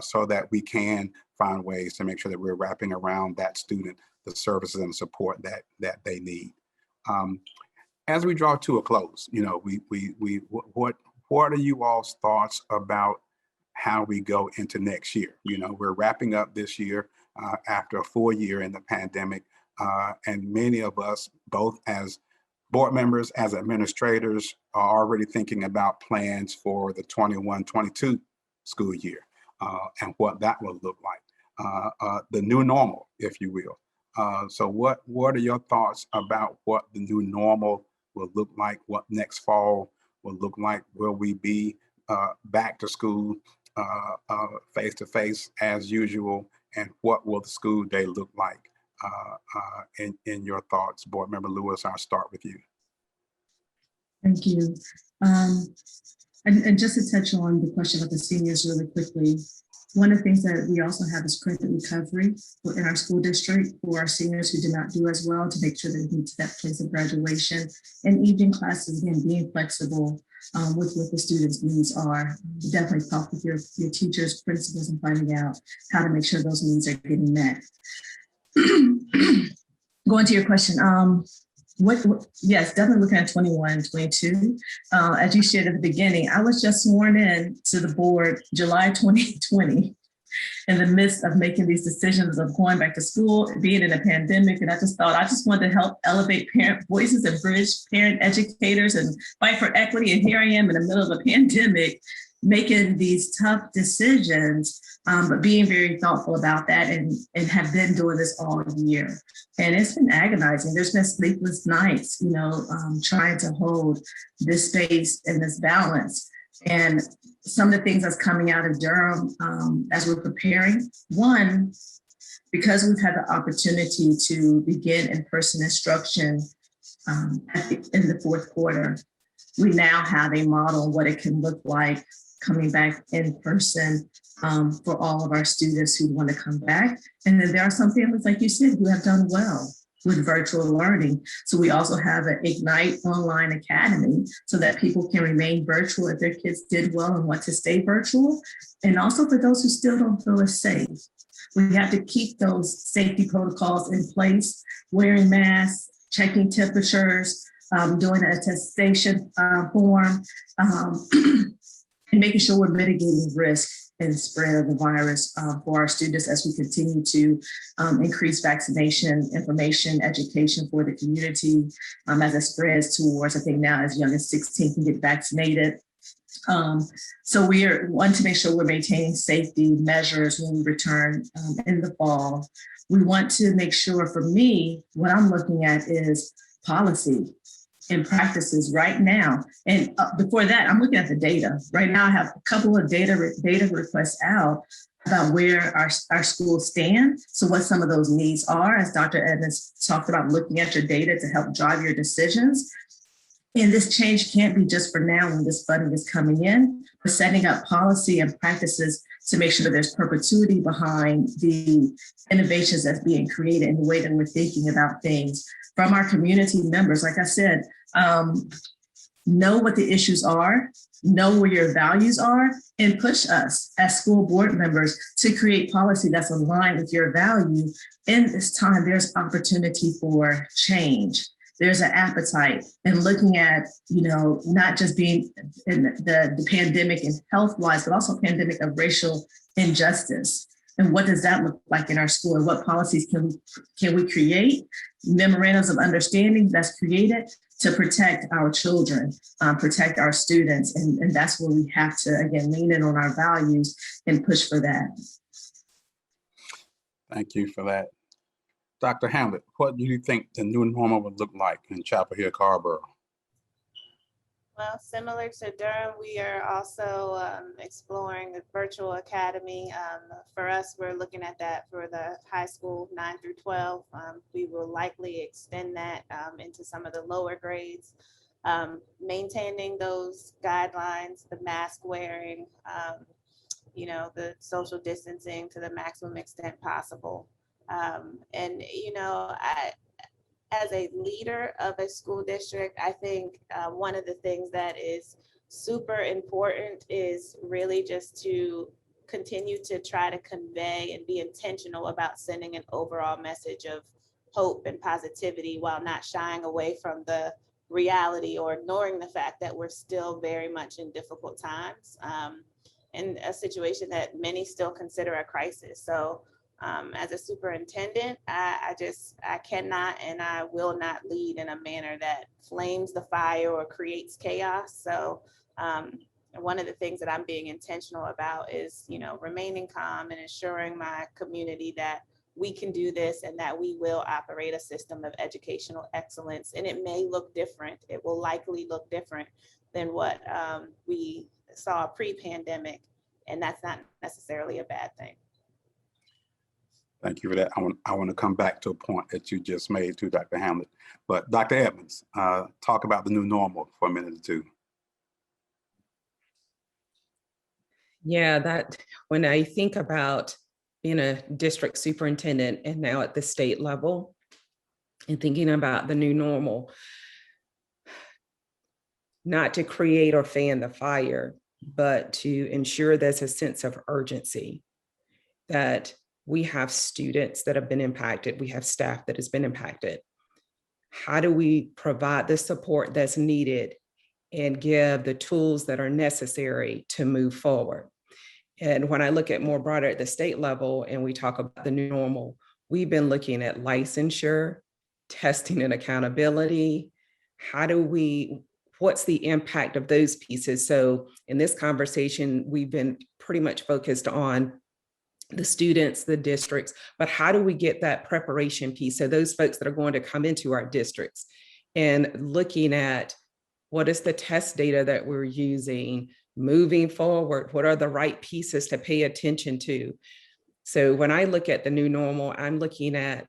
so that we can find ways to make sure that we're wrapping around that student the services and support that they need. As we draw to a close, you know, what are you all's thoughts about how we go into next year? You know, we're wrapping up this year after a full year in the pandemic, and many of us, both as board members, as administrators, are already thinking about plans for the 21-22 school year and what that will look like, the new normal, if you will. So what are your thoughts about what the new normal will look like, what next fall will look like? Will we be back to school face-to-face as usual? And what will the school day look like? In your thoughts, Board Member Lewis, I'll start with you. Thank you. And just to touch on the question of the seniors really quickly, one of the things that we also have is credit recovery in our school district for our seniors who did not do as well, to make sure that they meet that place of graduation. And evening classes, again, being flexible with what the students' needs are. Definitely talk with your teachers, principals, and finding out how to make sure those needs are getting met. Going to your question, yes, definitely looking at 21-22. As you shared at the beginning, I was just sworn in to the board July 2020 in the midst of making these decisions of going back to school, being in a pandemic. And I just thought, I just wanted to help elevate parent voices and bridge parent educators and fight for equity. And here I am in the middle of a pandemic, making these tough decisions, but being very thoughtful about that, and have been doing this all year. And it's been agonizing. There's been sleepless nights, you know, trying to hold this space and this balance. And some of the things that's coming out of Durham as we're preparing, one, because we've had the opportunity to begin in-person instruction in the fourth quarter, we now have a model of what it can look like coming back in person for all of our students who want to come back. And then there are some families, like you said, who have done well with virtual learning. So we also have an Ignite Online Academy so that people can remain virtual if their kids did well and want to stay virtual. And also for those who still don't feel as safe. We have to keep those safety protocols in place, wearing masks, checking temperatures, doing an attestation form, and making sure we're mitigating risk and spread of the virus for our students as we continue to increase vaccination information, education for the community as it spreads towards, I think now as young as 16 can get vaccinated. So we want to make sure we're maintaining safety measures when we return in the fall. We want to make sure, for me, what I'm looking at is policy and practices right now. And before that, I'm looking at the data. Right now, I have a couple of data requests out about where our schools stand. So what some of those needs are, as Dr. Edmonds talked about, looking at your data to help drive your decisions. And this change can't be just for now when this funding is coming in, but setting up policy and practices to make sure that there's perpetuity behind the innovations that's being created and the way that we're thinking about things from our community members. Like I said, know what the issues are, know where your values are, and push us as school board members to create policy that's aligned with your value. In this time, there's opportunity for change. There's an appetite, and looking at, not just being in the pandemic and health-wise, but also pandemic of racial injustice. And what does that look like in our school? And what policies can we create? Memorandums of understanding that's created to protect our children, protect our students. And that's where we have to, again, lean in on our values and push for that. Thank you for that. Dr. Hamlet, what do you think the new normal would look like in Chapel Hill, Carrboro? Well, similar to Durham, we are also exploring the virtual academy. For us, we're looking at that for the high school 9 through 12. We will likely extend that into some of the lower grades, maintaining those guidelines, the mask wearing, the social distancing to the maximum extent possible. As a leader of a school district, I think one of the things that is super important is really just to continue to try to convey and be intentional about sending an overall message of hope and positivity while not shying away from the reality or ignoring the fact that we're still very much in difficult times in a situation that many still consider a crisis. So as a superintendent, I cannot and I will not lead in a manner that flames the fire or creates chaos. So one of the things that I'm being intentional about is, remaining calm and ensuring my community that we can do this and that we will operate a system of educational excellence. And it may look different. It will likely look different than what we saw pre-pandemic. And that's not necessarily a bad thing. Thank you for that. I want to come back to a point that you just made too, Dr. Hamlet. But Dr. Edmonds, talk about the new normal for a minute or two. Yeah, that when I think about being a district superintendent and now at the state level and thinking about the new normal, not to create or fan the fire, but to ensure there's a sense of urgency that we have students that have been impacted. We have staff that has been impacted. How do we provide the support that's needed and give the tools that are necessary to move forward? And when I look at more broader at the state level and we talk about the new normal, we've been looking at licensure, testing and accountability. What's the impact of those pieces? So in this conversation, we've been pretty much focused on the students, the districts, but how do we get that preparation piece? So those folks that are going to come into our districts and looking at what is the test data that we're using moving forward, what are the right pieces to pay attention to? So when I look at the new normal, I'm looking at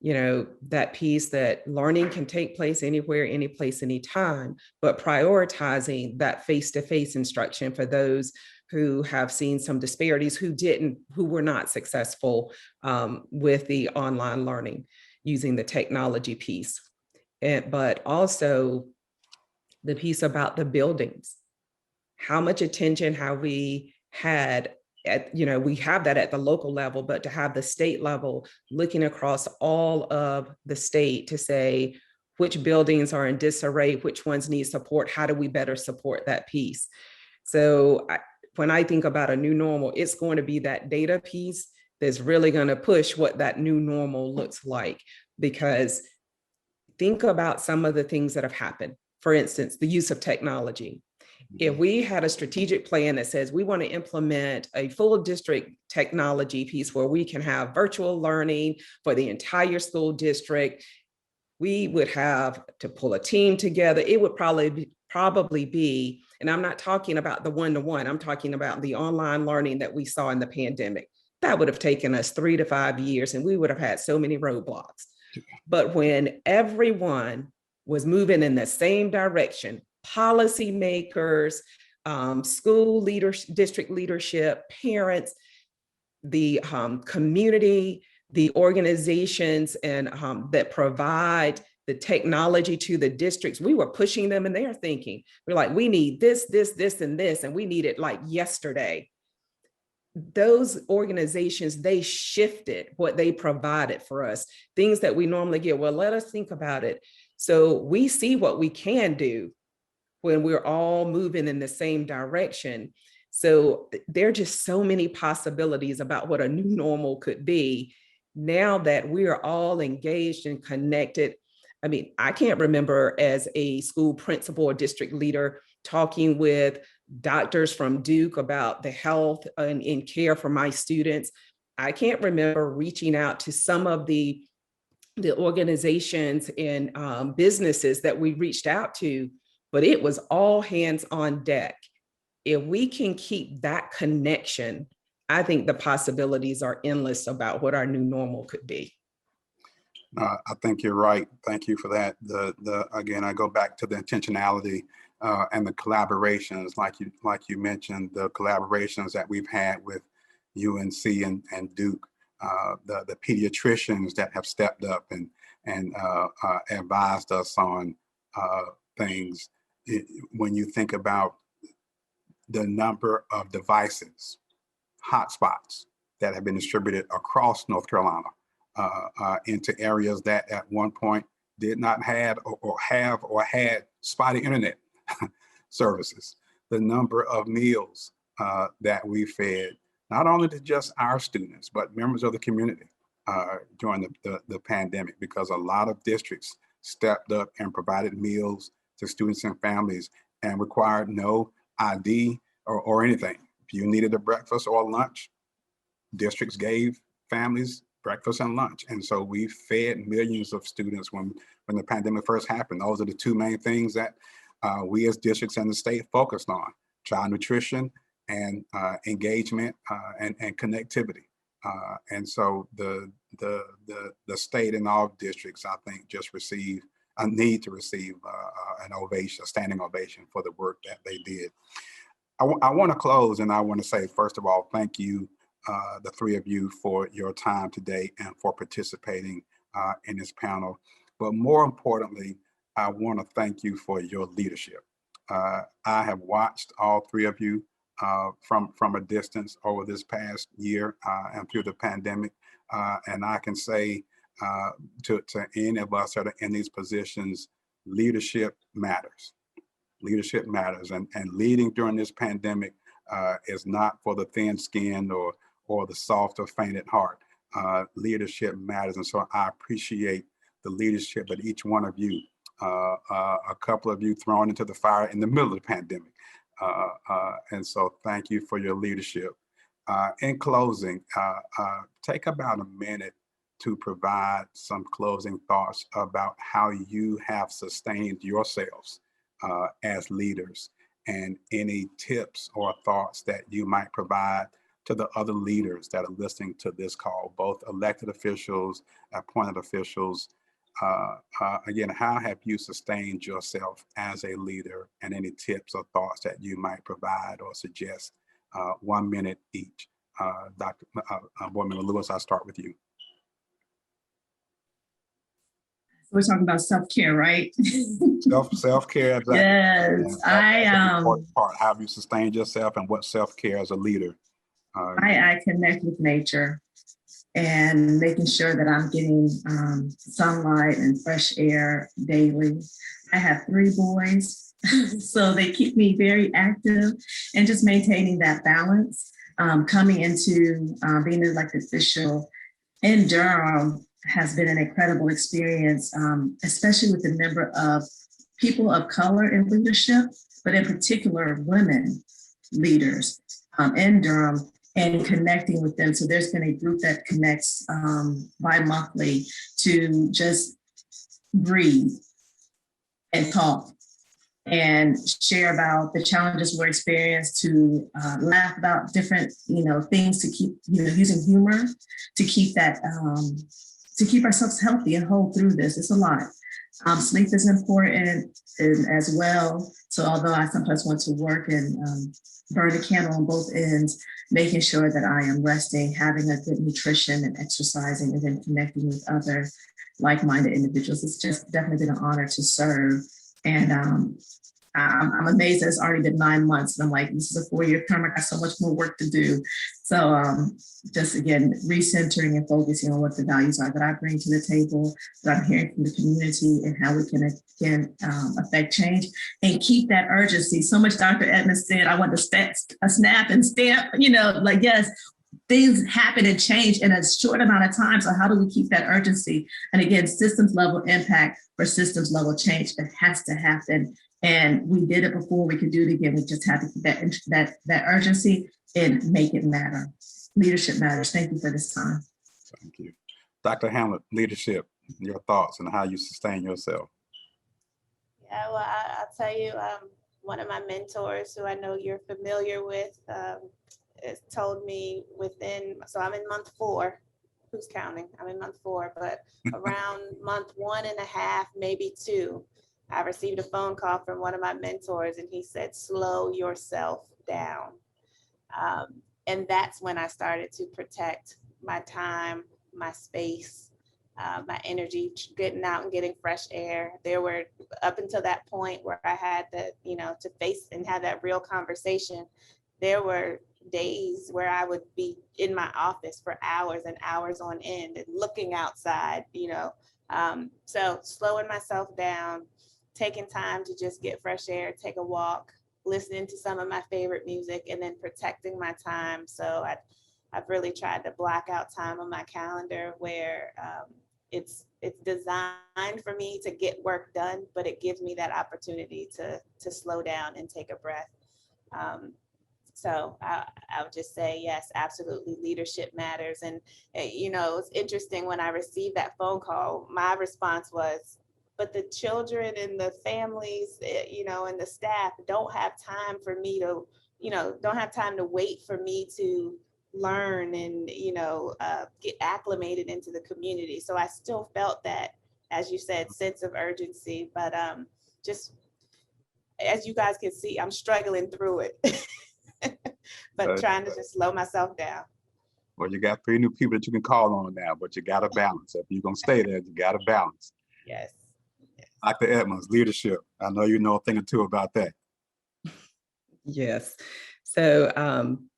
that piece that learning can take place anywhere, any place, anytime, but prioritizing that face-to-face instruction for those who have seen some disparities, who were not successful with the online learning using the technology piece. But also the piece about the buildings, how much attention have we had we have that at the local level, but to have the state level looking across all of the state to say which buildings are in disarray, which ones need support, how do we better support that piece? So when I think about a new normal, it's going to be that data piece that's really going to push what that new normal looks like. Because think about some of the things that have happened. For instance, the use of technology. If we had a strategic plan that says we want to implement a full district technology piece where we can have virtual learning for the entire school district, we would have to pull a team together. It would probably be, and I'm not talking about the one-to-one, I'm talking about the online learning that we saw in the pandemic. That would have taken us 3 to 5 years, and we would have had so many roadblocks. But when everyone was moving in the same direction, policymakers, school leaders, district leadership, parents, the community, the organizations and that provide the technology to the districts, we were pushing them and they're thinking, we're like, we need this, this, this, and this, and we need it like yesterday. Those organizations, they shifted what they provided for us, things that we normally get. Well, let us think about it. So we see what we can do when we're all moving in the same direction. So there are just so many possibilities about what a new normal could be now that we are all engaged and connected. I mean, I can't remember as a school principal or district leader talking with doctors from Duke about the health and care for my students. I can't remember reaching out to some of the organizations and businesses that we reached out to, but it was all hands on deck. If we can keep that connection, I think the possibilities are endless about what our new normal could be. I think you're right. Thank you for that. Again, I go back to the intentionality and the collaborations, like you mentioned, the collaborations that we've had with UNC and Duke, the pediatricians that have stepped up and advised us on things. When you think about the number of devices, hotspots that have been distributed across North Carolina into areas that at one point did not have or had spotty internet services, the number of meals that we fed, not only to just our students, but members of the community during the pandemic, because a lot of districts stepped up and provided meals to students and families and required no ID or anything. If you needed a breakfast or a lunch, districts gave families breakfast and lunch. And so we fed millions of students when the pandemic first happened. Those are the two main things that we as districts and the state focused on: child nutrition and engagement and connectivity. And so the state and all districts, I think, just need to receive an ovation, a standing ovation for the work that they did. I want to close, and I want to say, first of all, thank you, the three of you, for your time today and for participating in this panel. But more importantly, I want to thank you for your leadership. I have watched all three of you from a distance over this past year and through the pandemic. And I can say to any of us that are in these positions, leadership matters. Leadership matters, and leading during this pandemic is not for the thin-skinned or the soft or faint at heart. Leadership matters, and so I appreciate the leadership that each one of you, a couple of you thrown into the fire in the middle of the pandemic. And so thank you for your leadership. In closing, take about a minute to provide some closing thoughts about how you have sustained yourselves as leaders, and any tips or thoughts that you might provide to the other leaders that are listening to this call, both elected officials, appointed officials. Again, how have you sustained yourself as a leader, and any tips or thoughts that you might provide or suggest? 1 minute each. Dr. Board Member Lewis, I'll start with you. We're talking about self-care, right? Self-care, exactly. Yes, That's an important part. How have you sustained yourself, and what self-care as a leader? I connect with nature and making sure that I'm getting sunlight and fresh air daily. I have 3 boys, so they keep me very active, and just maintaining that balance. Coming into being an elected official in Durham has been an incredible experience, especially with the number of people of color in leadership, but in particular women leaders in Durham, and connecting with them. So there's been a group that connects bi-monthly to just breathe and talk and share about the challenges we're experiencing, to laugh about different, things, to keep, using humor to keep that, to keep ourselves healthy and whole through this. It's a lot. Sleep is important as well. So although I sometimes want to work and burn a candle on both ends, making sure that I am resting, having a good nutrition and exercising, and then connecting with other like-minded individuals. It's just definitely been an honor to serve. And I'm amazed that it's already been 9 months. And I'm like, this is a 4-year term. I got so much more work to do. So just again, recentering and focusing on what the values are that I bring to the table, that I'm hearing from the community, and how we can again affect change and keep that urgency. So much Dr. Edmonds said, I want to snap and stamp, yes, things happen and change in a short amount of time. So how do we keep that urgency? And again, systems level impact for systems level change, it has to happen. And we did it before, we could do it again. We just have to keep that urgency and make it matter. Leadership matters. Thank you for this time. Thank you. Dr. Hamlet, leadership, your thoughts and how you sustain yourself. Yeah, well, I'll tell you, one of my mentors who I know you're familiar with has told me so I'm in month 4. Who's counting? I'm in month 4, but around month 1.5, maybe 2, I received a phone call from one of my mentors, and he said, slow yourself down. And that's when I started to protect my time, my space, my energy, getting out and getting fresh air. There were, up until that point where I had to face and have that real conversation, there were days where I would be in my office for hours and hours on end and looking outside, so slowing myself down, taking time to just get fresh air, take a walk, listening to some of my favorite music, and then protecting my time. So I've really tried to block out time on my calendar where it's designed for me to get work done, but it gives me that opportunity to slow down and take a breath. So I would just say, yes, absolutely, leadership matters. And, it's interesting, when I received that phone call, my response was, but the children and the families, and the staff don't have time for me to, don't have time to wait for me to learn and, get acclimated into the community. So I still felt that, as you said, sense of urgency, but just as you guys can see, I'm struggling through it. But trying to just slow myself down. Well, you got 3 new people that you can call on now, but you got to balance. If you're going to stay there, you got to balance. Yes. Dr. Edmonds, leadership. I know you know a thing or two about that. Yes. So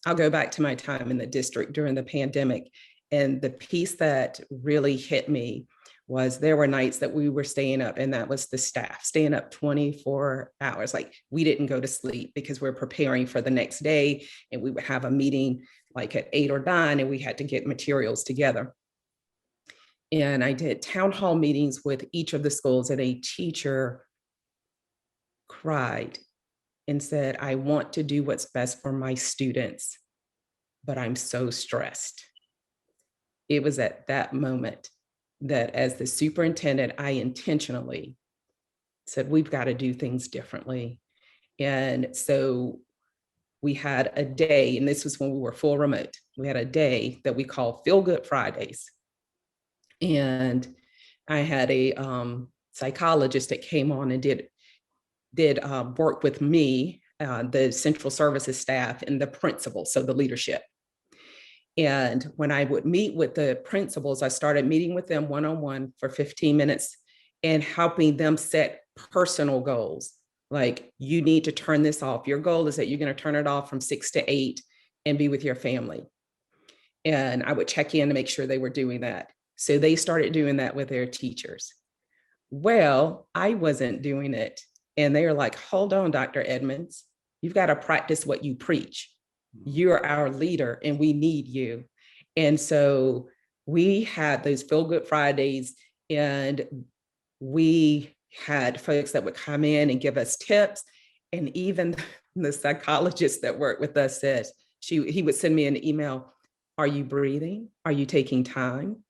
I'll go back to my time in the district during the pandemic. And the piece that really hit me was there were nights that we were staying up, and that was the staff staying up 24 hours. Like, we didn't go to sleep because we're preparing for the next day, and we would have a meeting like at 8 or 9, and we had to get materials together. And I did town hall meetings with each of the schools, and a teacher cried and said, I want to do what's best for my students, but I'm so stressed. It was at that moment that, as the superintendent, I intentionally said, we've got to do things differently. And so we had a day, and this was when we were full remote. We had a day that we called Feel Good Fridays. And I had a psychologist that came on and did work with me, the central services staff, and the principals, so the leadership. And when I would meet with the principals, I started meeting with them one-on-one for 15 minutes and helping them set personal goals. Like, you need to turn this off. Your goal is that you're going to turn it off from 6 to 8 and be with your family. And I would check in to make sure they were doing that. So they started doing that with their teachers. Well, I wasn't doing it. And they were like, hold on, Dr. Edmonds, you've got to practice what you preach. You're our leader and we need you. And so we had those Feel Good Fridays, and we had folks that would come in and give us tips. And even the psychologist that worked with us said, he would send me an email, are you breathing? Are you taking time?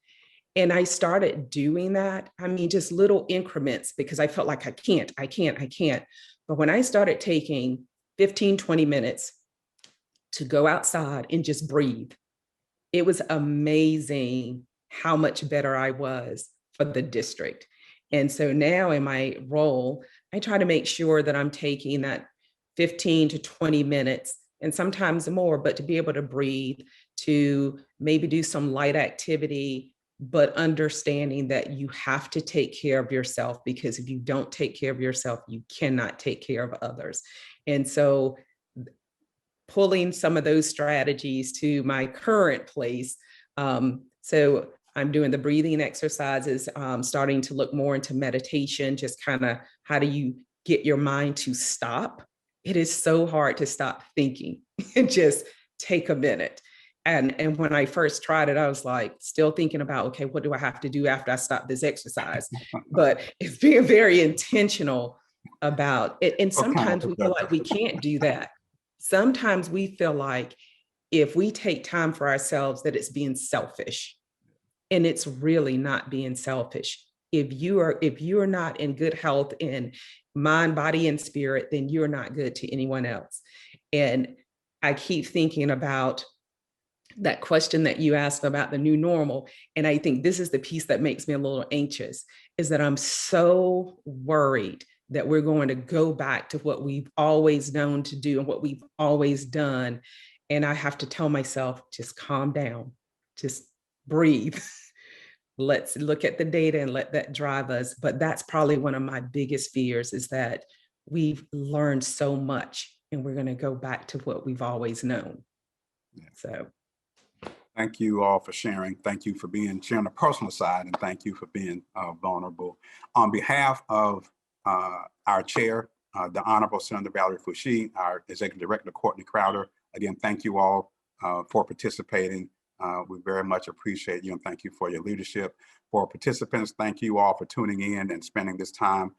And I started doing that. I mean, just little increments, because I felt like I can't. But when I started taking 15, 20 minutes to go outside and just breathe, it was amazing how much better I was for the district. And so now in my role, I try to make sure that I'm taking that 15 to 20 minutes and sometimes more, but to be able to breathe, to maybe do some light activity, but understanding that you have to take care of yourself, because if you don't take care of yourself, you cannot take care of others. And so pulling some of those strategies to my current place. So I'm doing the breathing exercises, starting to look more into meditation, just kind of how do you get your mind to stop? It is so hard to stop thinking and just take a minute. And when I first tried it, I was like still thinking about, okay, what do I have to do after I stop this exercise? But it's being very intentional about it. And sometimes we feel like we can't do that. Sometimes we feel like if we take time for ourselves, that it's being selfish. And it's really not being selfish. If you are not in good health in mind, body, and spirit, then you're not good to anyone else. And I keep thinking about that question that you asked about the new normal. And I think this is the piece that makes me a little anxious, is that I'm so worried that we're going to go back to what we've always known to do and what we've always done. And I have to tell myself, just calm down, just breathe. Let's look at the data and let that drive us. But that's probably one of my biggest fears, is that we've learned so much and we're going to go back to what we've always known. Yeah. So thank you all for sharing. Thank you for sharing the personal side, and thank you for being vulnerable. On behalf of our chair, the Honorable Senator Valerie Foushee, our Executive Director, Courtney Crowder, again, thank you all for participating. We very much appreciate you, and thank you for your leadership. For participants, thank you all for tuning in and spending this time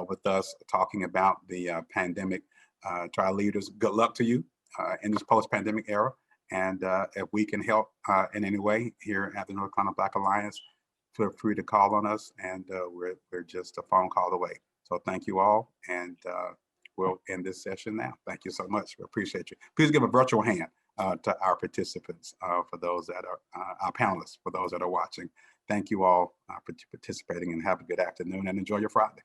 with us talking about the pandemic. To our leaders, good luck to you in this post-pandemic era. And if we can help in any way here at the North Carolina Black Alliance, feel free to call on us, and we're just a phone call away. So thank you all, and we'll end this session now. Thank you so much. We appreciate you. Please give a virtual hand to our participants, for those that are our panelists, for those that are watching. Thank you all for participating, and have a good afternoon and enjoy your Friday.